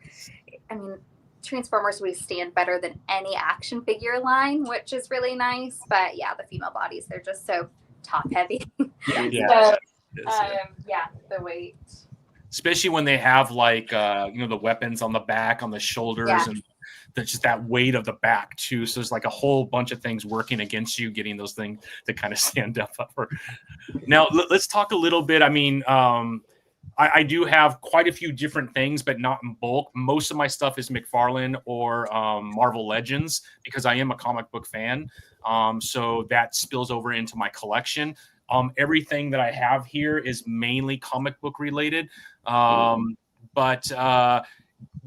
I mean, Transformers would stand better than any action figure line, which is really nice. But yeah, the female bodies, they're just so top heavy. The weight. Especially when they have like the weapons on the back, on the shoulders, and there's just that weight of the back too. So there's like a whole bunch of things working against you, getting those things to kind of stand up. Now let's talk a little bit. I mean, I do have quite a few different things, but not in bulk. Most of my stuff is McFarlane or Marvel Legends, because I am a comic book fan. So that spills over into my collection. Everything that I have here is mainly comic book related. But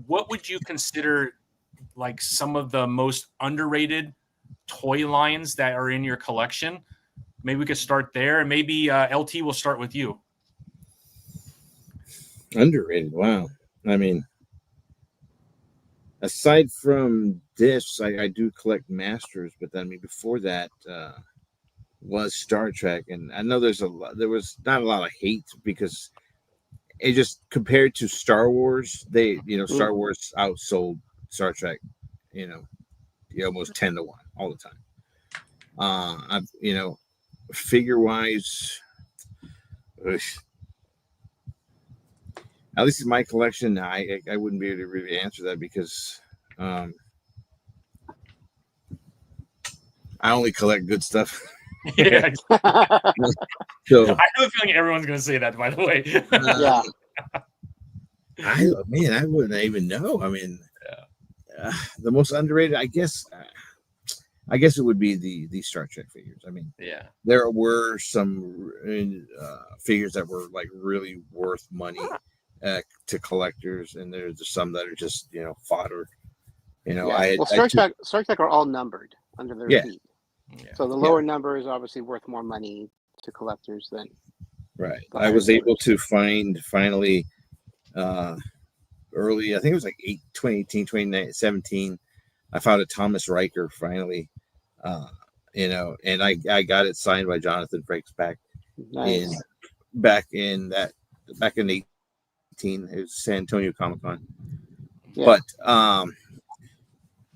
what would you consider like some of the most underrated toy lines that are in your collection? Maybe we could start there, and maybe LT will start with you. Underrated. Wow. I mean, aside from this, I do collect Masters, but then before that was Star Trek, and I know there was not a lot of hate, because it just, compared to Star Wars, Star Wars outsold Star Trek, almost 10 to 1 all the time. Figure wise, at least in my collection, I wouldn't be able to really answer that, because I only collect good stuff. Yeah. So I have a feeling everyone's going to say that, by the way. I wouldn't even know. I mean, the most underrated, I guess it would be the Star Trek figures. I mean, there were some figures that were like really worth money to collectors, and there's some that are just fodder. Star Trek are all numbered under their feet. So the lower number is obviously worth more money to collectors than I was able to find finally early, I think it was like 2018, 2017, I found a Thomas Riker finally, and I got it signed by Jonathan Frakes back in 18, it was San Antonio Comic-Con. But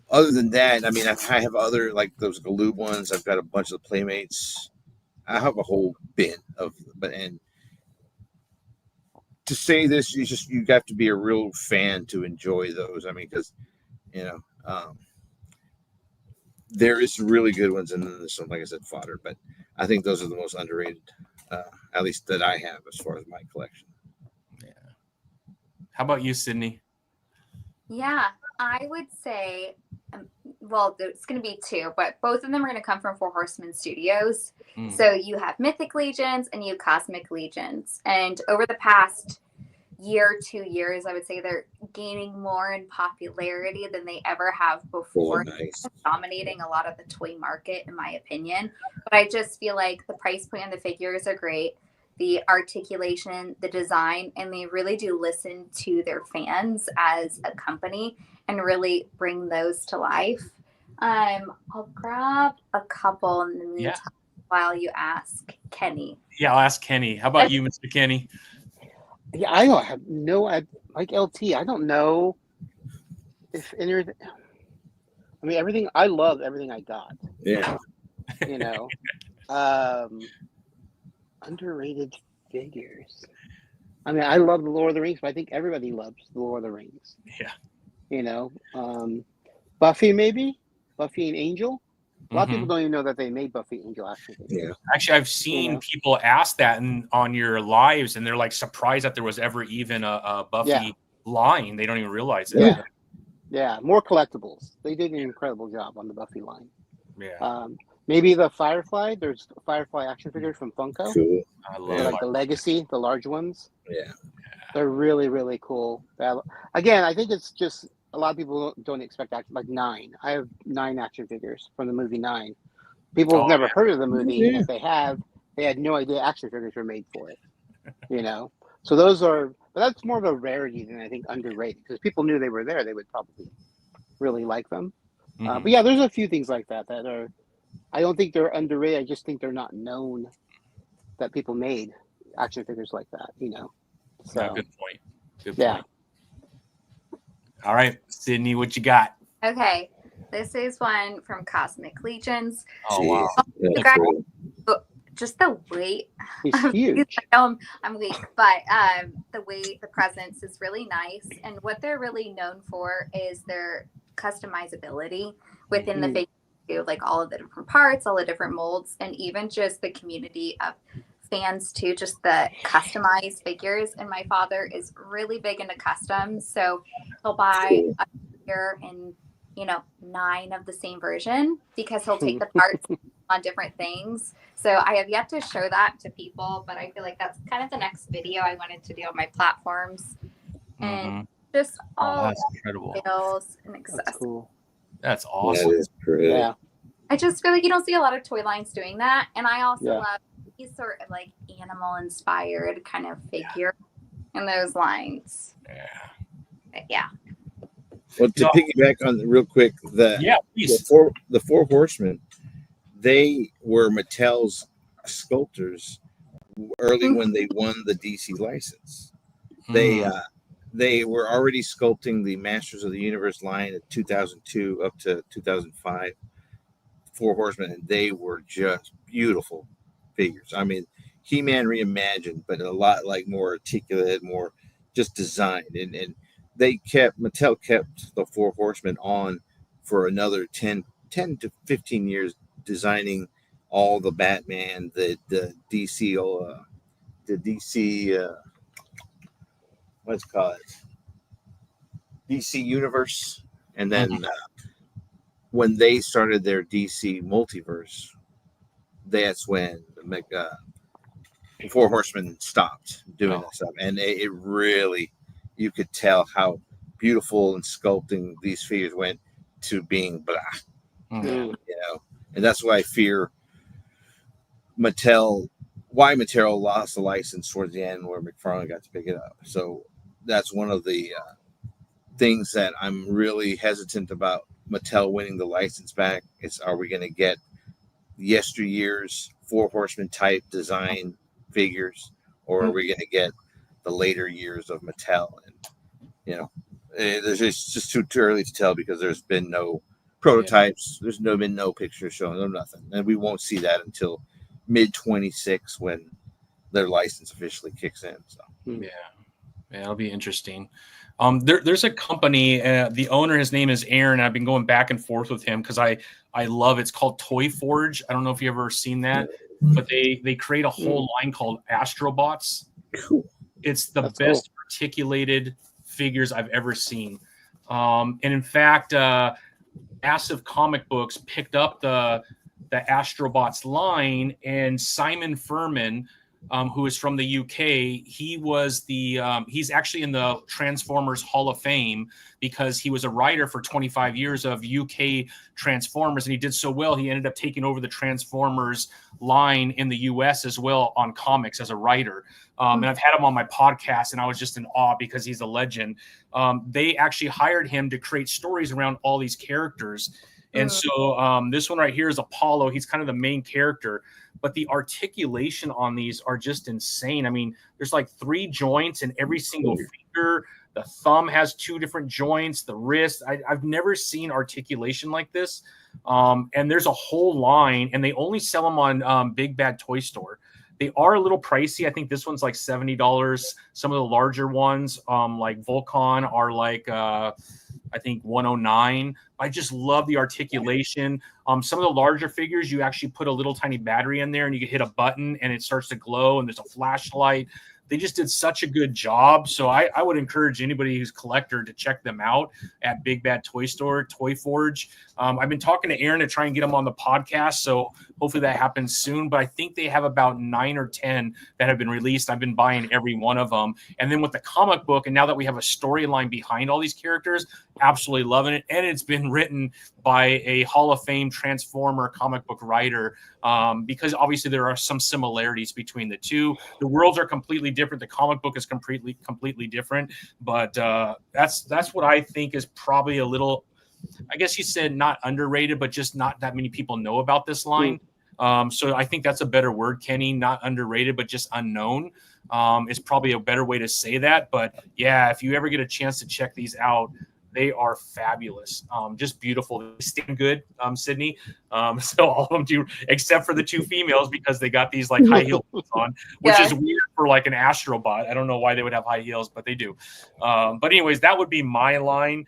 other than that, I mean, I have other, like those Galoob ones. I've got a bunch of the Playmates. I have a whole bin of, and to say this, you have to be a real fan to enjoy those. I mean, because there is some really good ones, and then there's some, like I said, fodder. But I think those are the most underrated, at least that I have as far as my collection. Yeah. How about you, Sydney? Yeah, I would say, well, it's going to be two, but both of them are going to come from Four Horsemen Studios. So you have Mythic Legions and you have Cosmic Legions. And over the past year, 2 years, I would say they're gaining more in popularity than they ever have before. Nice. Dominating a lot of the toy market, in my opinion. But I just feel like the price point on the figures are great. The articulation, the design, and they really do listen to their fans as a company and really bring those to life. I'll grab a couple in the meantime while you ask Kenny. Yeah, I'll ask Kenny. How about you, Mr. Kenny? Yeah, I don't have like LT. I don't know if anything. I mean, everything. I love everything I got. Yeah. You know, underrated figures. I mean, I love the Lord of the Rings, but I think everybody loves the Lord of the Rings. Yeah. You know, Buffy maybe, Buffy and Angel. A lot of people don't even know that they made Buffy and Angel action figures. Yeah. Actually, I've seen people ask that on your lives, and they're like surprised that there was ever even a Buffy line. They don't even realize it. Yeah. Yeah, more collectibles. They did an incredible job on the Buffy line. Yeah. Maybe the Firefly. There's Firefly action figures from Funko. Cool. I love They're like the Legacy, the large ones. Yeah. They're really, really cool. Again, I think it's just a lot of people don't expect action. Like 9. I have 9 action figures from the movie 9. People have never heard of the movie. And if they have, they had no idea action figures were made for it. You know? So those are, but that's more of a rarity than I think underrated. Because people knew they were there, they would probably really like them. But yeah, there's a few things like that are, I don't think they're underrated. I just think they're not known that people made action figures like that, you know? So, yeah, good point. Good yeah. point. All right, Sydney, what you got? Okay, this is one from Cosmic Legions. Oh, wow. You guys, just the weight. He's huge. I know I'm weak, but the weight, the presence is really nice. And what they're really known for is their customizability within the figure, like all of the different parts, all the different molds, and even just the community of fans too, just the customized figures. And my father is really big into customs, so he'll buy a figure in 9 of the same version because he'll take the parts on different things. So I have yet to show that to people, but I feel like that's kind of the next video I wanted to do on my platforms. And just all that's incredible. Details and accessories. That's cool. That's awesome. That is great. Yeah. I just feel like you don't see a lot of toy lines doing that. And I also love these sort of like animal inspired kind of figure in those lines. Yeah. But yeah. Well, to piggyback on real quick, the Four Horsemen, they were Mattel's sculptors early when they won the DC license. They were already sculpting the Masters of the Universe line in 2002 up to 2005. Four Horsemen, and they were just beautiful figures. I mean, He-Man reimagined, but a lot like more articulate, more just designed. And Mattel kept the Four Horsemen on for another 10 to 15 years, designing all the Batman, the DC, let's call it DC Universe. And then when they started their DC multiverse, that's when Four Horsemen stopped doing that stuff. And it really, you could tell how beautiful and sculpting these figures went to being blah. And that's why I fear Mattel lost the license towards the end where McFarlane got to pick it up. So that's one of the things that I'm really hesitant about Mattel winning the license back. Are we going to get yesteryear's Four Horsemen type design figures, or are we going to get the later years of Mattel? And it's just too early to tell because there's been no prototypes. There's been no pictures showing them, nothing, and we won't see that until mid 26 when their license officially kicks in. So Yeah, it'll be interesting. There's a company. The owner, his name is Aaron. I've been going back and forth with him because I love. It's called Toy Forge. I don't know if you ever seen that, but they create a whole line called Astrobots. Cool. It's the That's best articulated figures I've ever seen. And in fact, Massive Comic Books picked up the Astrobots line, and Simon Furman, who is from the UK, he was he's actually in the Transformers Hall of Fame because he was a writer for 25 years of UK Transformers, and he did so well he ended up taking over the Transformers line in the US as well on comics as a writer. And I've had him on my podcast, and I was just in awe because he's a legend. They actually hired him to create stories around all these characters. And so this one right here is Apollo. He's kind of the main character, but the articulation on these are just insane. I mean, there's like 3 joints in every single finger. The thumb has 2 different joints, the wrist. I've never seen articulation like this. And there's a whole line, and they only sell them on Big Bad Toy Store. They are a little pricey. I think this one's like $70. Some of the larger ones, like Volcon, are like I think $109. I just love the articulation. Some of the larger figures, you actually put a little tiny battery in there, and you can hit a button, and it starts to glow, and there's a flashlight. They just did such a good job. So I would encourage anybody who's a collector to check them out at Big Bad Toy Store, Toy Forge. I've been talking to Aaron to try and get him on the podcast, so hopefully that happens soon. But I think they have about 9 or 10 that have been released. I've been buying every one of them. And then with the comic book, and now that we have a storyline behind all these characters, absolutely loving it. And it's been written by a Hall of Fame Transformer comic book writer, because obviously there are some similarities between the two. The worlds are completely different. The comic book is completely different. But that's what I think is probably a little, I guess you said not underrated, but just not that many people know about this line. So I think that's a better word, Kenny. Not underrated, but just unknown is probably a better way to say that. But yeah, if you ever get a chance to check these out, they are fabulous. Just beautiful. They stand good, Sydney. So all of them do, except for the 2 females, because they got these like high heel boots on, which is weird for like an Astrobot. I don't know why they would have high heels, but they do. But anyways, that would be my line.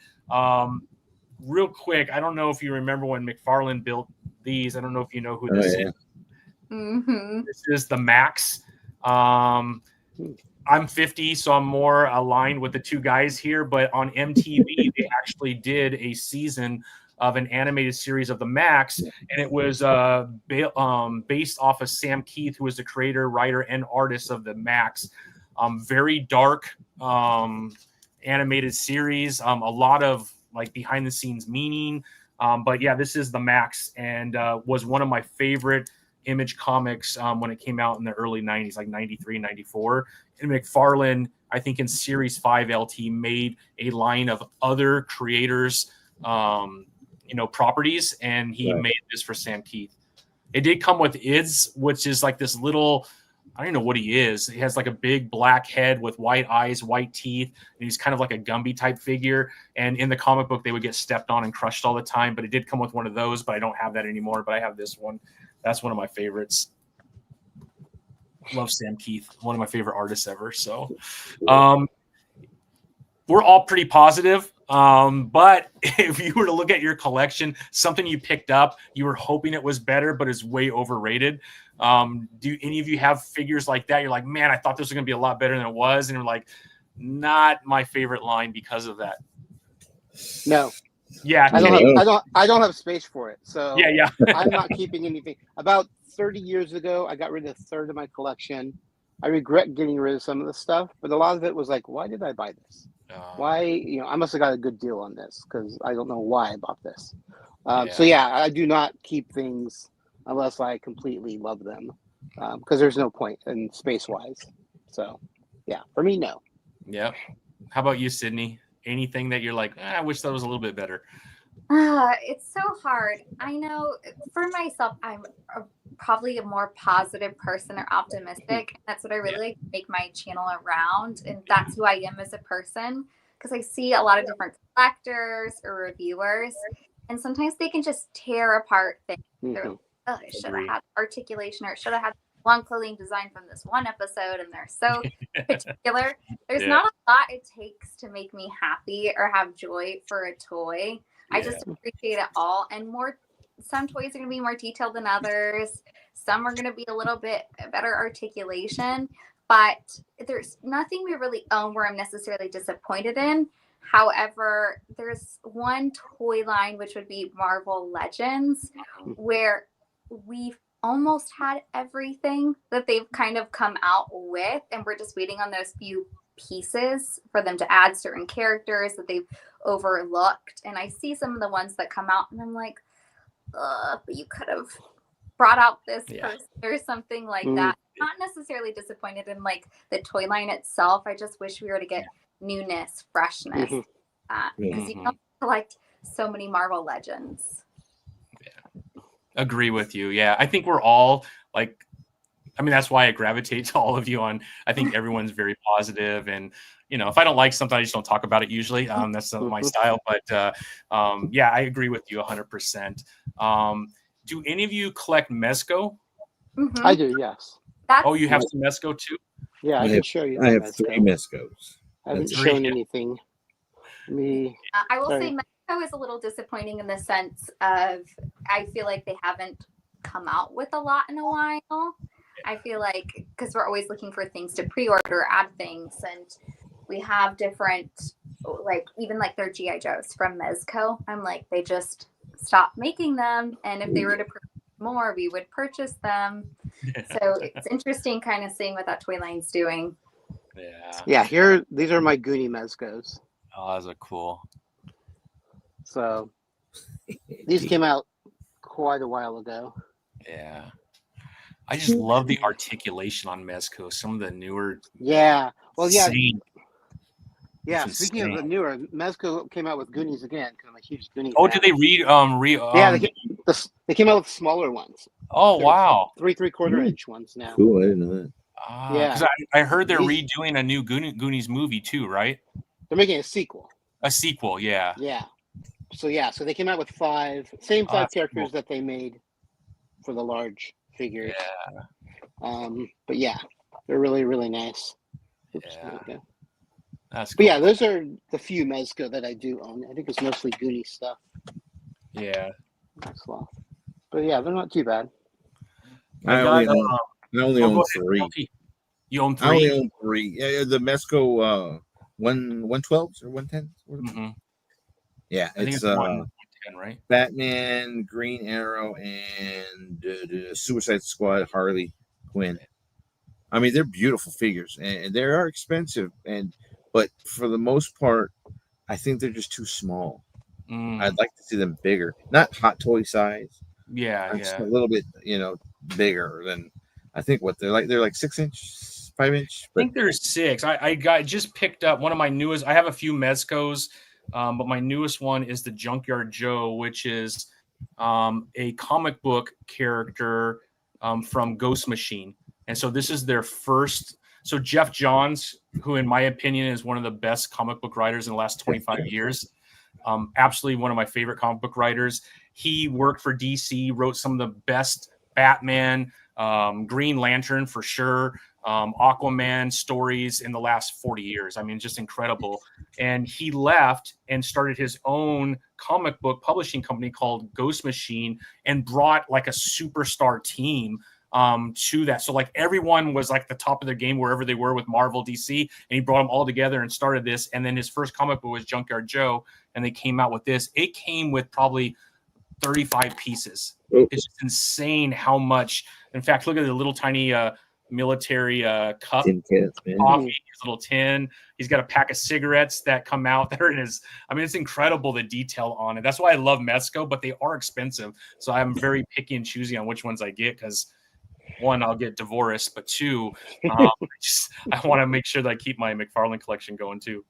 Real quick, I don't know if you remember when McFarlane built these. I don't know if you know who this is. This is the Max. I'm 50, so I'm more aligned with the 2 guys here. But on MTV, they actually did a season of an animated series of the Max, and it was based off of Sam Keith, who was the creator, writer, and artist of the Max. Very dark animated series. A lot of like behind the scenes meaning. But yeah, this is the Max, and was one of my favorite Image comics when it came out in the early 90s, like 93, 94. And McFarlane, I think in Series 5 LT, made a line of other creators, properties, and he made this for Sam Keith. It did come with IDS, which is like this little, I don't know what he is. He has like a big black head with white eyes, white teeth, and he's kind of like a Gumby type figure. And in the comic book, they would get stepped on and crushed all the time. But it did come with one of those, but I don't have that anymore. But I have this one. That's one of my favorites. Love Sam Keith, one of my favorite artists ever. So we're all pretty positive. But if you were to look at your collection, something you picked up, you were hoping it was better, but it's way overrated. Do any of you have figures like that? You're like, man, I thought this was going to be a lot better than it was. And you're like, not my favorite line because of that. No. Yeah. I don't have space for it. So yeah. I'm not keeping anything. About 30 years ago, I got rid of a third of my collection. I regret getting rid of some of the stuff, but a lot of it was like, why did I buy this? Why, I must have got a good deal on this because I don't know why I bought this. So yeah, I do not keep things unless I completely love them because there's no point in space-wise. So yeah, for me, no. Yeah. How about you, Sydney? Anything that you're like, I wish that was a little bit better? It's so hard. I know for myself, I'm probably a more positive person or optimistic. That's what I really like to make my channel around. And that's who I am as a person. Because I see a lot of different collectors or reviewers. And sometimes they can just tear apart things. They're like, oh, it should have had articulation or it should have had one clothing design from this one episode, and they're so particular. There's not a lot it takes to make me happy or have joy for a toy. I just appreciate it all, and some toys are going to be more detailed than others. Some are going to be a little bit better articulation, but there's nothing we really own where I'm necessarily disappointed in. However, there's one toy line, which would be Marvel Legends, where we've almost had everything that they've kind of come out with, and we're just waiting on those few pieces for them to add certain characters that they've overlooked. And I see some of the ones that come out, and I'm like, but you could have brought out this person or something like that. Not necessarily disappointed in like the toy line itself. I just wish we were to get newness, freshness, because you don't collect so many Marvel Legends. Agree with you. Yeah, I think we're all like, I mean, that's why I gravitate to all of you on. I think everyone's very positive, and if I don't like something, I just don't talk about it usually. That's not my style, but yeah, I agree with you 100%. Do any of you collect Mezco? I do, yes. You have some Mezco too? Yeah, I can show you. I have 3 Mezcos. I haven't shown anything. I will say Mezco is a little disappointing in the sense of I feel like they haven't come out with a lot in a while. I feel like because we're always looking for things to pre-order, add things, and we have different, like even like their G.I. Joes from Mezco. I'm like, they just stopped making them, and if they were to purchase more, we would purchase them. So it's interesting kind of seeing what that toy line's doing. Yeah, these are my Goonie Mezcos. Oh, those are cool. So these came out quite a while ago. Yeah, I just love the articulation on Mezco. Some of the newer Speaking of the newer, Mezco came out with Goonies again because I'm a huge Goonies fan. Did they they came out with smaller ones. Oh, wow. 3 3/4 inch ones now. Cool, I didn't know that. Because I heard they're redoing a new Goonies movie too, right? They're making a sequel. A sequel, yeah. Yeah. So they came out with 5 characters that they made for the large figures. Yeah. But yeah, they're really, really nice. Oops, That's cool. But yeah, those are the few Mezco that I do own. I think it's mostly Goonie stuff. Yeah. But yeah, they're not too bad. I only own 3. You own 3? I only own 3. Yeah, the Mezco 112s or 110s. Mm-hmm. Yeah, I think it's 110, right? Batman, Green Arrow, and Suicide Squad, Harley Quinn. I mean, they're beautiful figures, and they are expensive, but for the most part, I think they're just too small. I'd like to see them bigger, not Hot Toy size. Just a little bit, bigger than I think what they're like. They're like 6 inch, 5 inch. I think they're 6. I just picked up one of my newest. I have a few Mezcos, but my newest one is the Junkyard Joe, which is a comic book character from Ghost Machine. And so this is their first. So Jeff Johns, who in my opinion is one of the best comic book writers in the last 25 years, absolutely one of my favorite comic book writers. He worked for DC, wrote some of the best Batman, Green Lantern for sure, Aquaman stories in the last 40 years. I mean, just incredible. And he left and started his own comic book publishing company called Ghost Machine and brought like a superstar team to that. So like everyone was like the top of their game wherever they were with Marvel, DC, and he brought them all together and started this. And then his first comic book was Junkyard Joe, and they came out with this. It came with probably 35 pieces. It's just insane how much. In fact, look at the little tiny military cup, coffee, his little tin. He's got a pack of cigarettes that come out that are in his. I mean, it's incredible the detail on it. That's why I love Mezco, but they are expensive. So I'm very picky and choosy on which ones I get because 1, I'll get divorced, but 2, I want to make sure that I keep my McFarlane collection going too.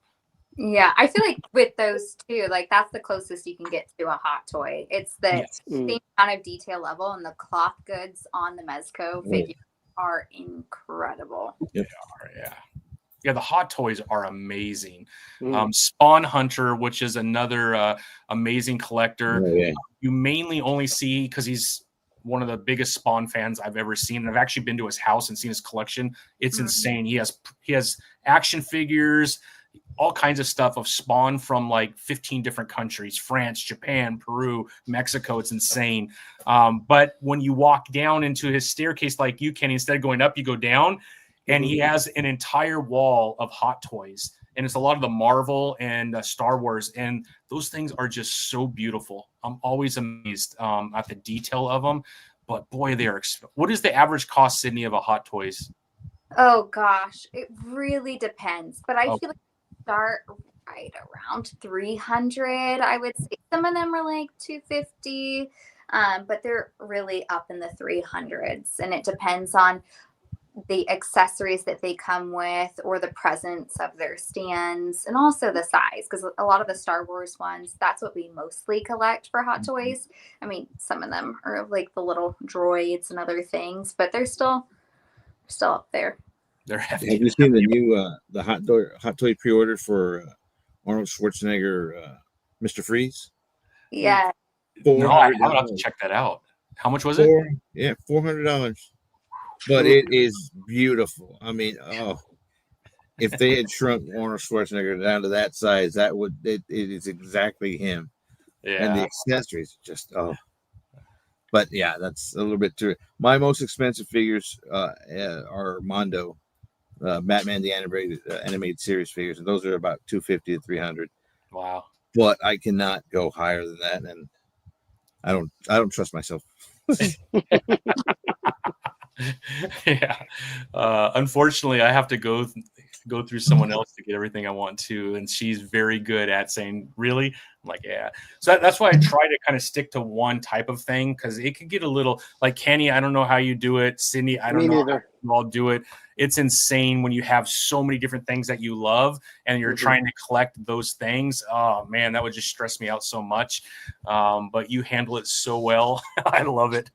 Yeah, I feel like with those two, like that's the closest you can get to a hot toy. It's the same kind of detail level, and the cloth goods on the Mezco figures are incredible. They are, yeah. The hot toys are amazing. Spawn Hunter, which is another amazing collector. You mainly only see because he's one of the biggest Spawn fans I've ever seen. And I've actually been to his house and seen his collection. It's insane. He has action figures, all kinds of stuff of Spawn from like 15 different countries, France, Japan, Peru, Mexico. It's insane. But when you walk down into his staircase, like you, Kenny, instead of going up, you go down, and he has an entire wall of Hot Toys. And it's a lot of the Marvel and Star Wars. And those things are just so beautiful. I'm always amazed at the detail of them. But boy, they are what is the average cost, Sydney, of a Hot Toys? Oh, gosh. It really depends. But I feel like start right around 300. I would say some of them are like 250. But they're really up in the 300s. And it depends on the accessories that they come with or the presence of their stands, and also the size, because a lot of the Star Wars ones, that's what we mostly collect for Hot Toys. I mean, some of them are like the little droids and other things, but they're still up there. They're hefty. Have you seen the new the Hot Toy pre-order for Arnold Schwarzenegger, Mr. Freeze? Yeah. No, I would have to check that out. How much was it? Yeah, $400. But it is beautiful. I mean, if they had shrunk Arnold Schwarzenegger down to that size, it is exactly him. Yeah. And the accessories just But yeah, that's a little bit too. My most expensive figures are Mondo, Batman the animated series figures, and those are about $250 to $300. Wow. But I cannot go higher than that, and I don't trust myself. Yeah. Unfortunately, I have to go through someone else to get everything I want to, and she's very good at saying, really? I'm like, yeah. So that's why I try to kind of stick to one type of thing, because it could get a little like Kenny. I don't know how you do it. Sydney, I don't know how you all do it. It's insane when you have so many different things that you love and you're trying to collect those things. Oh man, that would just stress me out so much. But you handle it so well. I love it.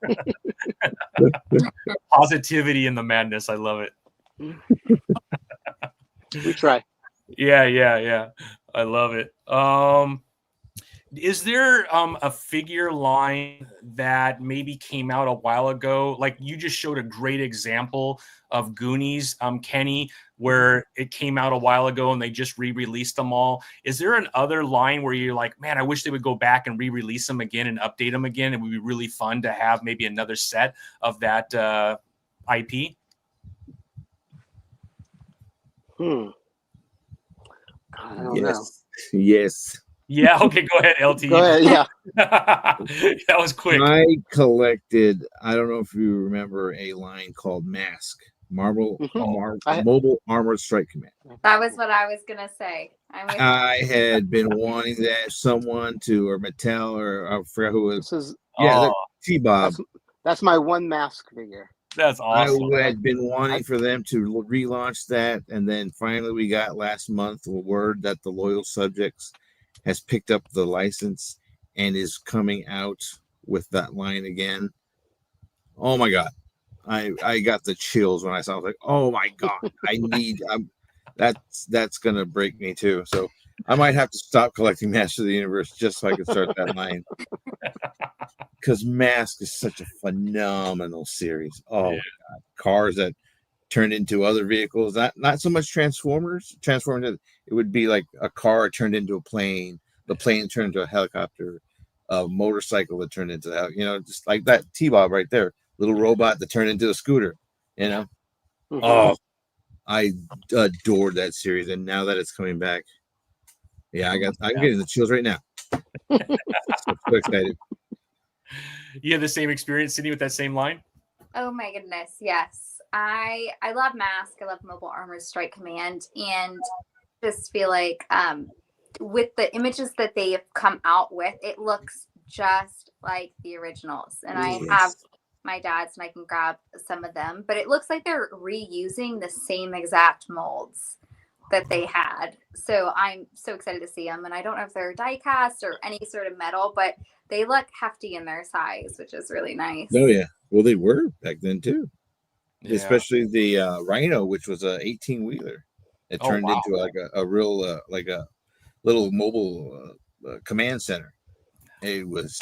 Positivity in the madness. I love it. We try. Yeah. I love it. Is there a figure line that maybe came out a while ago? Like you just showed a great example of Goonies, Kenny, where it came out a while ago and they just re-released them all. Is there an other line where you're like, man, I wish they would go back and re-release them again and update them again? It would be really fun to have maybe another set of that IP. I don't know. Yes. Yeah. Okay. Go ahead, LT. Go ahead. Yeah. That was quick. I collected. I don't know if you remember a line called Mask, Mobile Armored Strike Command. That was what I was gonna say. I had been wanting that someone to, or Mattel, or I forgot who it was. This is T-Bob. That's my one Mask figure. That's awesome. I had been wanting for them to relaunch that, and then finally we got last month a word that the Loyal Subjects has picked up the license and is coming out with that line again. Oh my God. I got the chills when I saw it. I was like, oh my God, that's going to break me too. So I might have to stop collecting Masters of the Universe just so I can start that line. Because Mask is such a phenomenal series. Oh my God. Cars that turned into other vehicles, not so much Transformers. It would be like a car turned into a plane, the plane turned into a helicopter, a motorcycle that turned into just like that T-Bob right there, little robot that turned into a scooter. Oh, I adored that series, and now that it's coming back, I'm getting the chills right now. So excited. You have the same experience, Sydney, with that same line? Oh my goodness, yes. I love Mask. I love Mobile Armored Strike Command, and just feel like with the images that they have come out with, it looks just like the originals. And I have my dad's, and I can grab some of them, but it looks like they're reusing the same exact molds that they had. So I'm so excited to see them. And I don't know if they're die cast or any sort of metal, but they look hefty in their size, which is really nice. Oh yeah. Well, they were back then too. Yeah. Especially the Rhino, which was a 18-wheeler. It turned into like a real like a little mobile command center. It was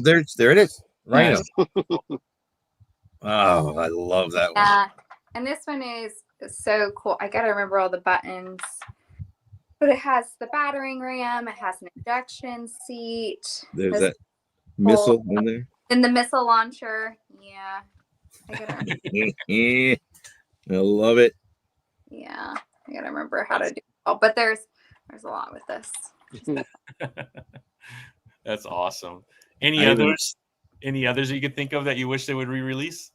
there it is. Rhino. Oh, I love that one. Yeah, and this one is so cool. I gotta remember all the buttons, but it has the battering ram. It has an ejection seat. There's This that missile in there. and the missile launcher. Yeah, I gotta remember. I love it. Yeah, I gotta remember how to do it all. But there's a lot with this. That's awesome. Any others that you could think of that you wish they would re-release?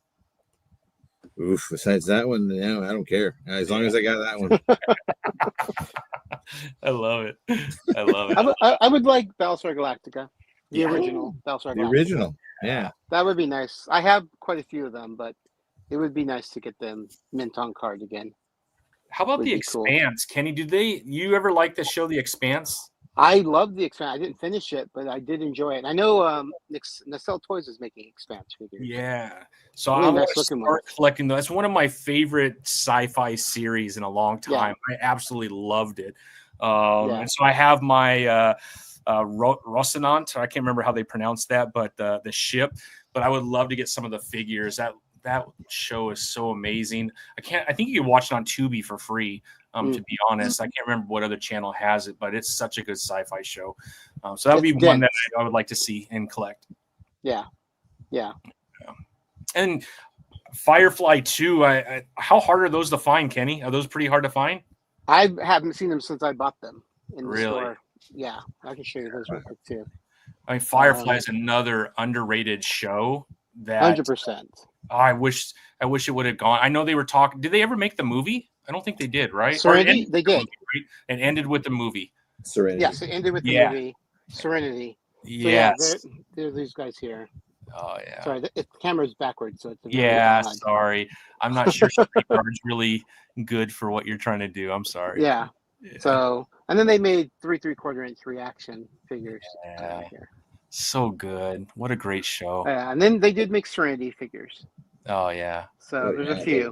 Oof, besides that one, no, I don't care. As long as I got that one. I love it. I love it. I would like Battlestar Galactica, the original Battlestar Galactica. The original, yeah. That would be nice. I have quite a few of them, but it would be nice to get them mint on card again. How about The Expanse, cool. Kenny? You ever like the show The Expanse? I love The Expanse. I didn't finish it, but I did enjoy it. I know Nacelle Toys is making Expanse figures. Yeah. So really I want to start collecting those. That's one of my favorite sci-fi series in a long time. Yeah. I absolutely loved it. And so I have my Rocinante. I can't remember how they pronounce that, but the ship. But I would love to get some of the figures. That show is so amazing. I think you can watch it on Tubi for free. To be honest, I can't remember what other channel has it, but it's such a good sci-fi show. So that would be one that I would like to see and collect. Yeah. And Firefly 2, how hard are those to find, Kenny? Are those pretty hard to find? I haven't seen them since I bought them in the really? store. Yeah, I can show you those real quick too. I mean, Firefly is another underrated show. That 100%. I wish it would have gone. I know they were talking. Did they ever make the movie? I don't think they did, right? Serenity, they did. Movie, right? And ended with the movie. Serenity. Yes, it ended with the movie Serenity. Yes. So there are these guys here. Oh, yeah. Sorry, the camera's backwards. So it's sorry. I'm not sure StreamYard is really good for what you're trying to do. I'm sorry. Yeah. So, and then they made 3 3/4-inch reaction figures. Yeah. So good. What a great show. Yeah, and then they did make Serenity figures. Oh, yeah. So there's a few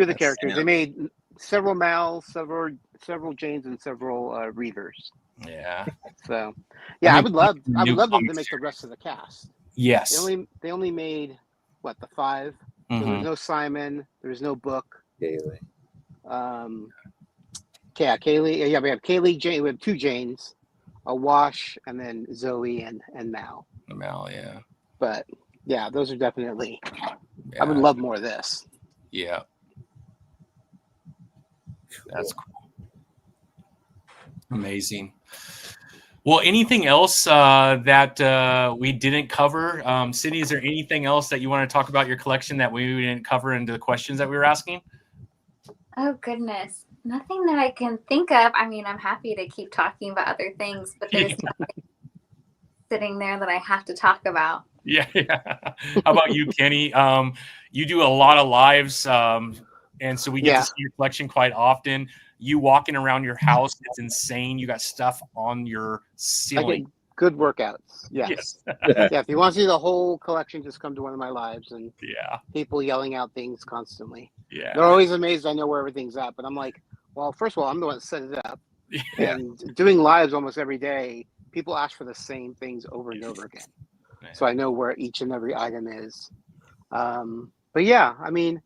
of the characters. They made several Mals, several Janes, and several Reavers. Yeah. So, yeah, I would love them to make the rest of the cast. Yes. They only made the 5. So there's no Simon. There's no Book. Kaylee. Kaylee. Yeah, we have Kaylee. Jane. We have 2 Janes, a Wash, and then Zoe and Mal. Mal, yeah. But yeah, those are definitely. Yeah. I would love more of this. Yeah. That's cool. Amazing. Well, anything else that we didn't cover? Sydney, is there anything else that you want to talk about your collection that we didn't cover into the questions that we were asking? Oh, goodness. Nothing that I can think of. I mean, I'm happy to keep talking about other things, but there's nothing sitting there that I have to talk about. Yeah. How about you, Kenny? You do a lot of lives, and so we get to see your collection quite often. You walking around your house, it's insane. You got stuff on your ceiling. I get good workouts. Yes. Yeah, if you want to see the whole collection, just come to one of my lives and people yelling out things constantly. Yeah. They're always amazed I know where everything's at, but I'm like, well, first of all, I'm the one that set it up. Yeah. And doing lives almost every day, people ask for the same things over and over again. Man. So I know where each and every item is. But yeah, I mean,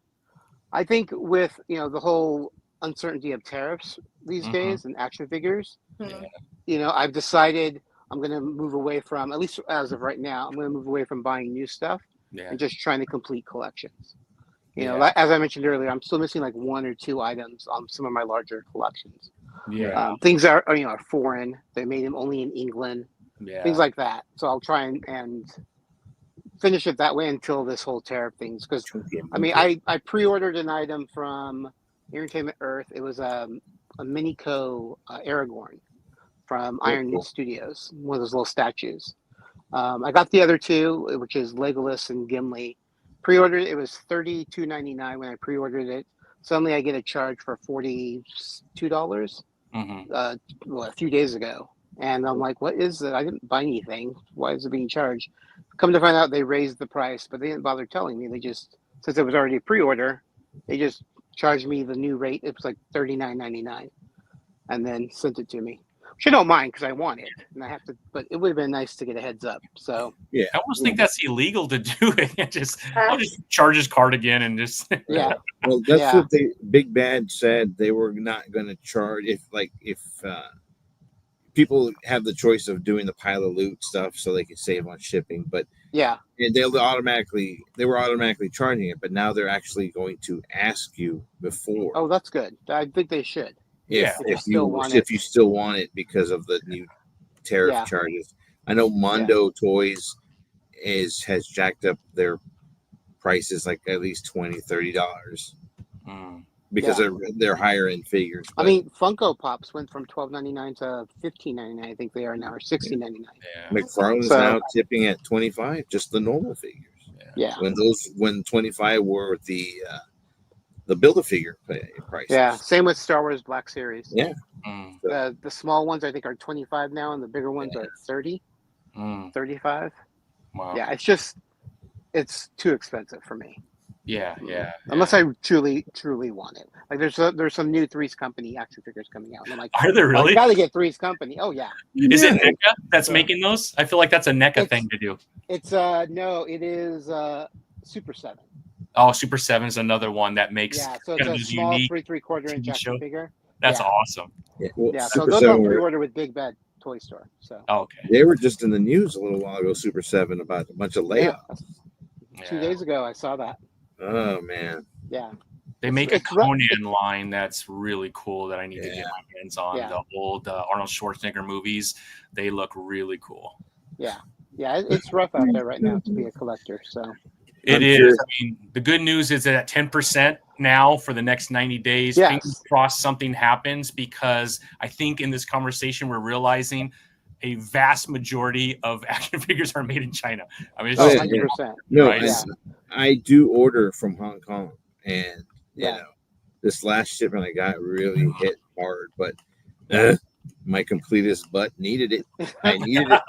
I think with, the whole uncertainty of tariffs these days and action figures, I've decided I'm going to move away from, at least as of right now, I'm going to move away from buying new stuff and just trying to complete collections. As I mentioned earlier, I'm still missing like 1 or 2 items on some of my larger collections. Yeah. Things that are foreign. They made them only in England. Yeah. Things like that. So I'll try and finish it that way until this whole tariff things. Because I mean, I pre-ordered an item from Entertainment Earth. It was a Minico Aragorn from Iron Meat Studios, one of those little statues. I got the other 2, which is Legolas and Gimli. Pre-ordered it was $32.99 when I pre-ordered it. Suddenly I get a charge for $42 a few days ago. And I'm like, what is it? I didn't buy anything. Why is it being charged? Come to find out they raised the price, but they didn't bother telling me. They just, since it was already a pre-order, they just charged me the new rate. It was like $39.99 and then sent it to me. which I don't mind because I want it, and I have to. But it would have been nice to get a heads up. So Yeah, I almost think that's illegal to do it. I'll just charge his card again and just yeah, well, that's Yeah. what Big Bad said. They were not going to charge if people have the choice of doing the pile of loot stuff so they can save on shipping, but yeah, they were automatically charging it, but now they're actually going to ask you before. Oh, that's good. I think they should. If you still want it because of the new tariff charges. I know Mondo Toys has jacked up their prices like at least $20-$30 because they're higher end figures. I mean, Funko Pops went from $12.99 to $15.99. I think they are now, or $16.99. McFarlane's now tipping at $25, just the normal figures. Yeah. When 25 were the Build-A-Figure price. Yeah. Same with Star Wars Black Series. Yeah. The small ones I think are 25 now, and the bigger ones are 30, 35. Wow. Yeah, it's too expensive for me. Yeah. Unless I truly want it. Like there's some new Three's Company action figures coming out. And I'm like, are there really? You gotta get Three's Company. Oh yeah. Is it NECA that's making those? I feel like that's a NECA thing to do. It's no, it is Super 7. Oh, Super 7 is another one that makes so kind of it's a small 3/4 inch action figure. That's awesome. So those are pre-ordered with Big Bad Toy Store. So okay. They were just in the news a little while ago, Super 7, about a bunch of layoffs. 2 days ago I saw that. Oh man. Yeah. They make a Conan line that's really cool that I need to get my hands on. The old Arnold Schwarzenegger movies, they look really cool. Yeah, it's rough out there right now to be a collector. So it is. I mean, the good news is that at 10% now for the next 90 days, fingers crossed something happens, because I think in this conversation we're realizing a vast majority of action figures are made in China. I mean, it's 100%. No, right? I do order from Hong Kong, and you know, this last shipment I got really hit hard, but my completist butt needed it. I needed it.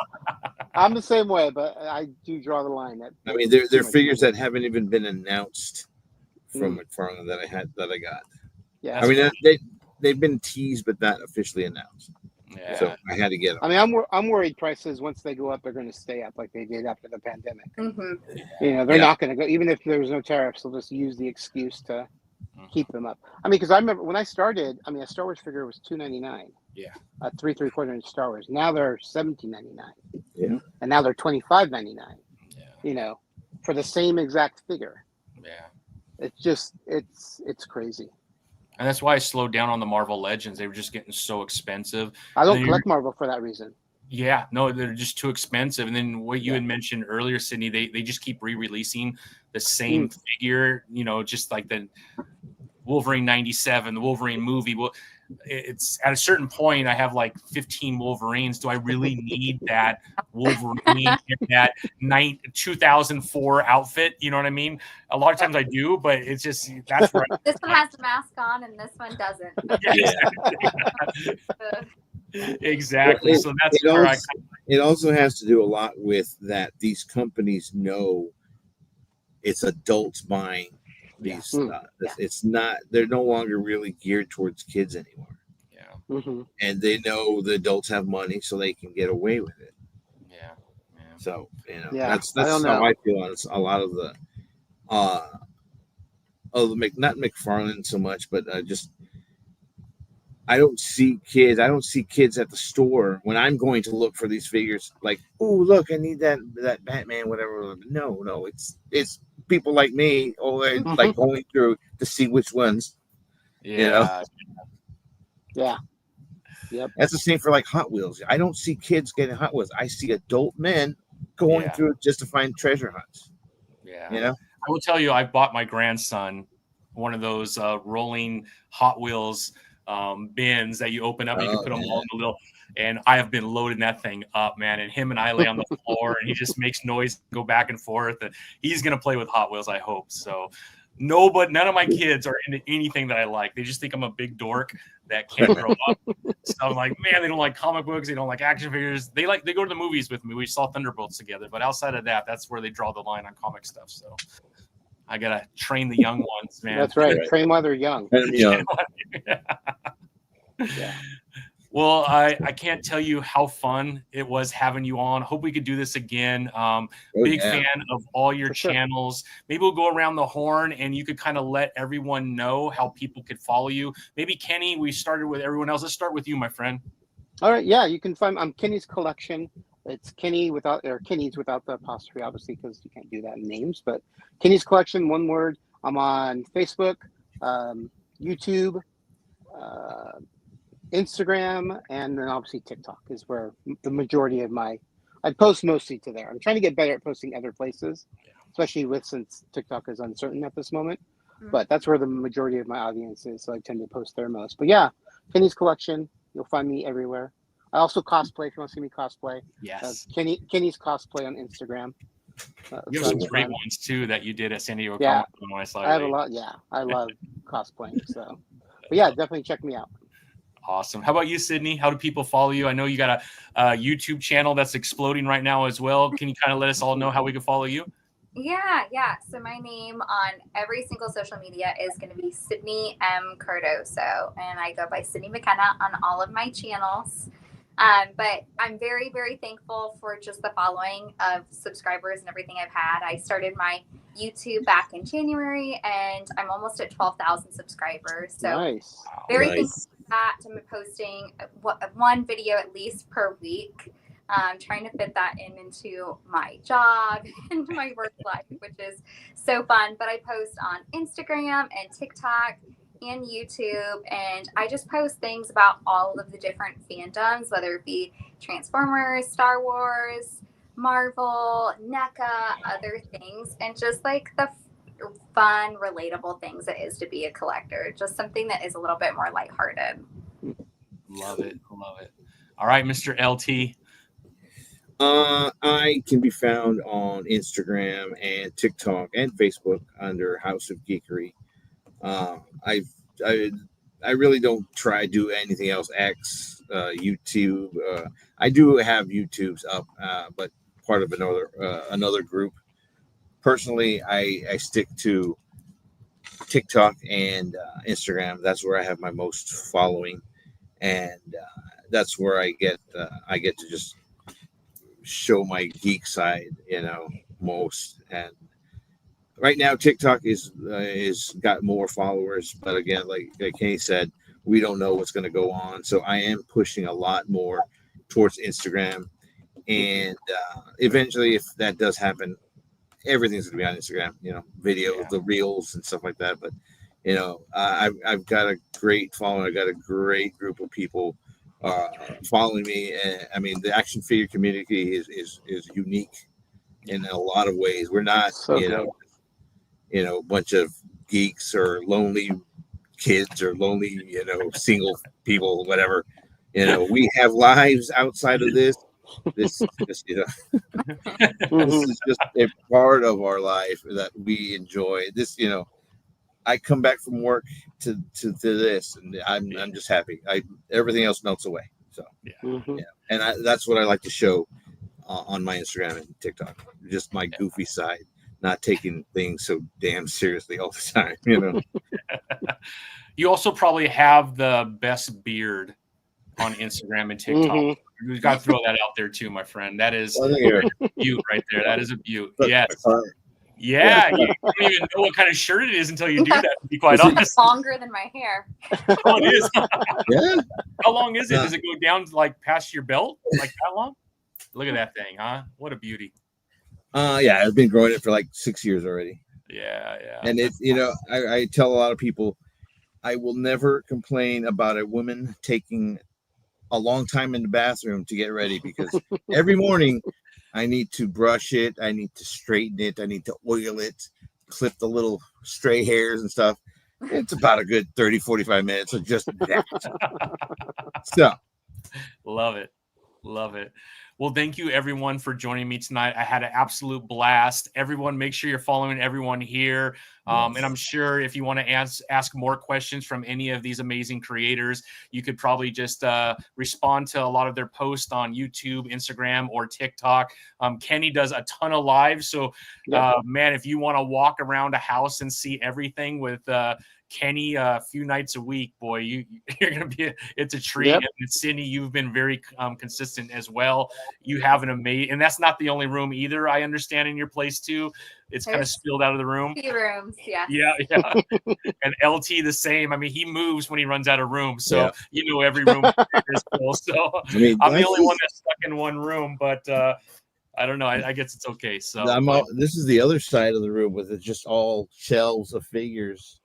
I'm the same way, but I do draw the line. I mean, they're figures that haven't even been announced from McFarlane that I got. Yeah, I mean, they've been teased, but not officially announced. Yeah. So I had to get them. I mean, I'm worried prices, once they go up, they're going to stay up like they did after the pandemic. You know, they're not going to go, even if there was no tariffs, they'll just use the excuse to keep them up. I mean, because I remember when I started, I mean, a Star Wars figure was $2.99. Yeah. A 3/4 inch Star Wars. Now they're $17.99. Yeah. And now they're $25.99. Yeah. You know, for the same exact figure. Yeah. It's just it's crazy. And that's why I slowed down on the Marvel Legends. They were just getting so expensive. I don't collect Marvel for that reason. Yeah, no, they're just too expensive. And then what you had mentioned earlier, Sydney, they just keep re-releasing the same figure, you know, just like the Wolverine 97, the Wolverine movie. Well, it's at a certain point, I have like 15 Wolverines. Do I really need that Wolverine in that 2004 outfit? You know what I mean? A lot of times I do, but it's just, that's where this one has the mask on and this one doesn't. Exactly. So that's where it also has to do a lot with that these companies know it's adults buying these stuff. It's not, they're no longer really geared towards kids anymore. And they know the adults have money, so they can get away with it. So you know, that's how I feel on a lot of the not McFarlane so much, but just I don't see kids at the store when I'm going to look for these figures like, oh look, I need that Batman, whatever. No, it's people like me, like going through to see which ones. You know? Yeah. Yep. That's the same for like Hot Wheels. I don't see kids getting Hot Wheels. I see adult men going through it just to find treasure hunts. Yeah. You know? I will tell you, I bought my grandson one of those rolling Hot Wheels bins that you open up and you can put them all in the little, and I have been loading that thing up, man. And him and I lay on the floor and he just makes noise, go back and forth. And he's going to play with Hot Wheels, I hope. So none of my kids are into anything that I like. They just think I'm a big dork that can't grow up. So I'm like, man, they don't like comic books. They don't like action figures. They go to the movies with me. We saw Thunderbolts together, but outside of that, that's where they draw the line on comic stuff. So I got to train the young ones, man. That's right. Train while they're young. Yeah. Well, I can't tell you how fun it was having you on. Hope we could do this again. Big fan of all your channels. Maybe we'll go around the horn and you could kind of let everyone know how people could follow you. Maybe Kenny, we started with everyone else. Let's start with you, my friend. All right, yeah, you can find Kenny's Collection. It's Kenny's without the apostrophe, obviously, because you can't do that in names. But Kenny's Collection, one word. I'm on Facebook, YouTube, Instagram, and then obviously TikTok is where the majority of I post mostly to there. I'm trying to get better at posting other places, especially since TikTok is uncertain at this moment. But that's where the majority of my audience is, so I tend to post there most. But yeah, Kenny's Collection. You'll find me everywhere. I also cosplay if you want to see me cosplay. Yes. Kenny's Cosplay on Instagram. You have some great ones too that you did at San Diego Yeah, Comic Con. I have a lot. Yeah, I love cosplaying. So, but yeah, definitely check me out. Awesome. How about you, Sydney? How do people follow you? I know you got a YouTube channel that's exploding right now as well. Can you kind of let us all know how we can follow you? Yeah. So my name on every single social media is going to be Sydney M. Cardoso, and I go by Sydney McKenna on all of my channels. But I'm very, very thankful for just the following of subscribers and everything I've had. I started my YouTube back in January, and I'm almost at 12,000 subscribers. So nice. Very thankful for that. I'm posting one video at least per week. Trying to fit that into my job and my work life, which is so fun. But I post on Instagram and TikTok and YouTube, and I just post things about all of the different fandoms, whether it be Transformers, Star Wars, Marvel, NECA, other things, and just like the fun, relatable things it is to be a collector. Just something that is a little bit more lighthearted. Love it. All right, Mr. LT. I can be found on Instagram and TikTok and Facebook under House of Geekery. I really don't try to do anything else. YouTube. I do have YouTube's up, but part of another group. Personally, I stick to TikTok and Instagram. That's where I have my most following, and that's where I get to just show my geek side, most. And right now TikTok is got more followers, but again, like Kenny said, we don't know what's going to go on, so I am pushing a lot more towards Instagram, and eventually, if that does happen, everything's going to be on Instagram, video, the reels and stuff like that. But I've got a great following. I got a great group of people following me. I mean, the action figure community is unique in a lot of ways. We're not, a bunch of geeks or lonely kids or lonely, single people, whatever. We have lives outside of this. This is just a part of our life that we enjoy. This, I come back from work to this, and I'm just happy. Everything else melts away. So and that's what I like to show on my Instagram and TikTok. Just my goofy side, not taking things so damn seriously all the time. You also probably have the best beard on Instagram and TikTok. We've got to throw that out there too, my friend. That is a beaut right there. That is a beaut. Yes. Yeah, you don't even know what kind of shirt it is until you do that, to be quite honest. It's longer than my hair. Oh, it is. Yeah. How long is it? Does it go down to like past your belt? Like that long? Look at that thing, huh? What a beauty. Yeah, I've been growing it for like 6 years already. Yeah. And it's, I tell a lot of people, I will never complain about a woman taking a long time in the bathroom to get ready, because every morning I need to brush it, I need to straighten it, I need to oil it, clip the little stray hairs and stuff. It's about a good 30-45 minutes of just that. So love it. Well, thank you everyone for joining me tonight. I had an absolute blast. Everyone, make sure you're following everyone here. And I'm sure if you want to ask more questions from any of these amazing creators, you could probably just respond to a lot of their posts on YouTube, Instagram, or TikTok. Kenny does a ton of lives. So, man, if you want to walk around a house and see everything with Kenny a few nights a week, boy, you're gonna be it's a treat. Yep. And Sydney, you've been very consistent as well. You have an amazing, and that's not the only room either, I understand, in your place too. It's kind of spilled out of the room. 2 rooms, yeah. Yeah. And LT the same. I mean, he moves when he runs out of room, so you know every room is full. So I mean, I'm the only one that's stuck in one room, but I don't know. I guess it's okay. So this is the other side of the room with just all shelves of figures.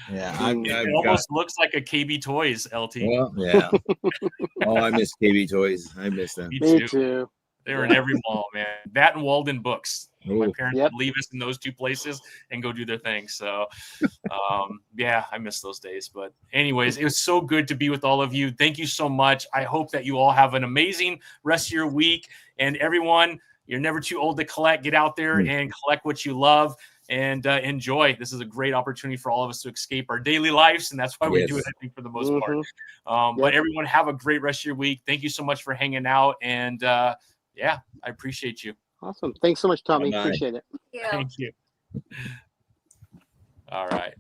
It almost looks like a KB Toys, LT. Well, yeah. Oh, I miss KB Toys. I miss them. Me too. They were in every mall, man. That and Walden Books. Ooh. My parents would leave us in those 2 places and go do their thing. So, yeah, I miss those days. But anyways, it was so good to be with all of you. Thank you so much. I hope that you all have an amazing rest of your week. And everyone, you're never too old to collect. Get out there and collect what you love. And enjoy. This is a great opportunity for all of us to escape our daily lives, and that's why we do it, I think, for the most part. But everyone, have a great rest of your week. Thank you so much for hanging out, and yeah, I appreciate you. Awesome. Thanks so much, Tommy. Bye-bye. Appreciate it. Yeah. Thank you. All right.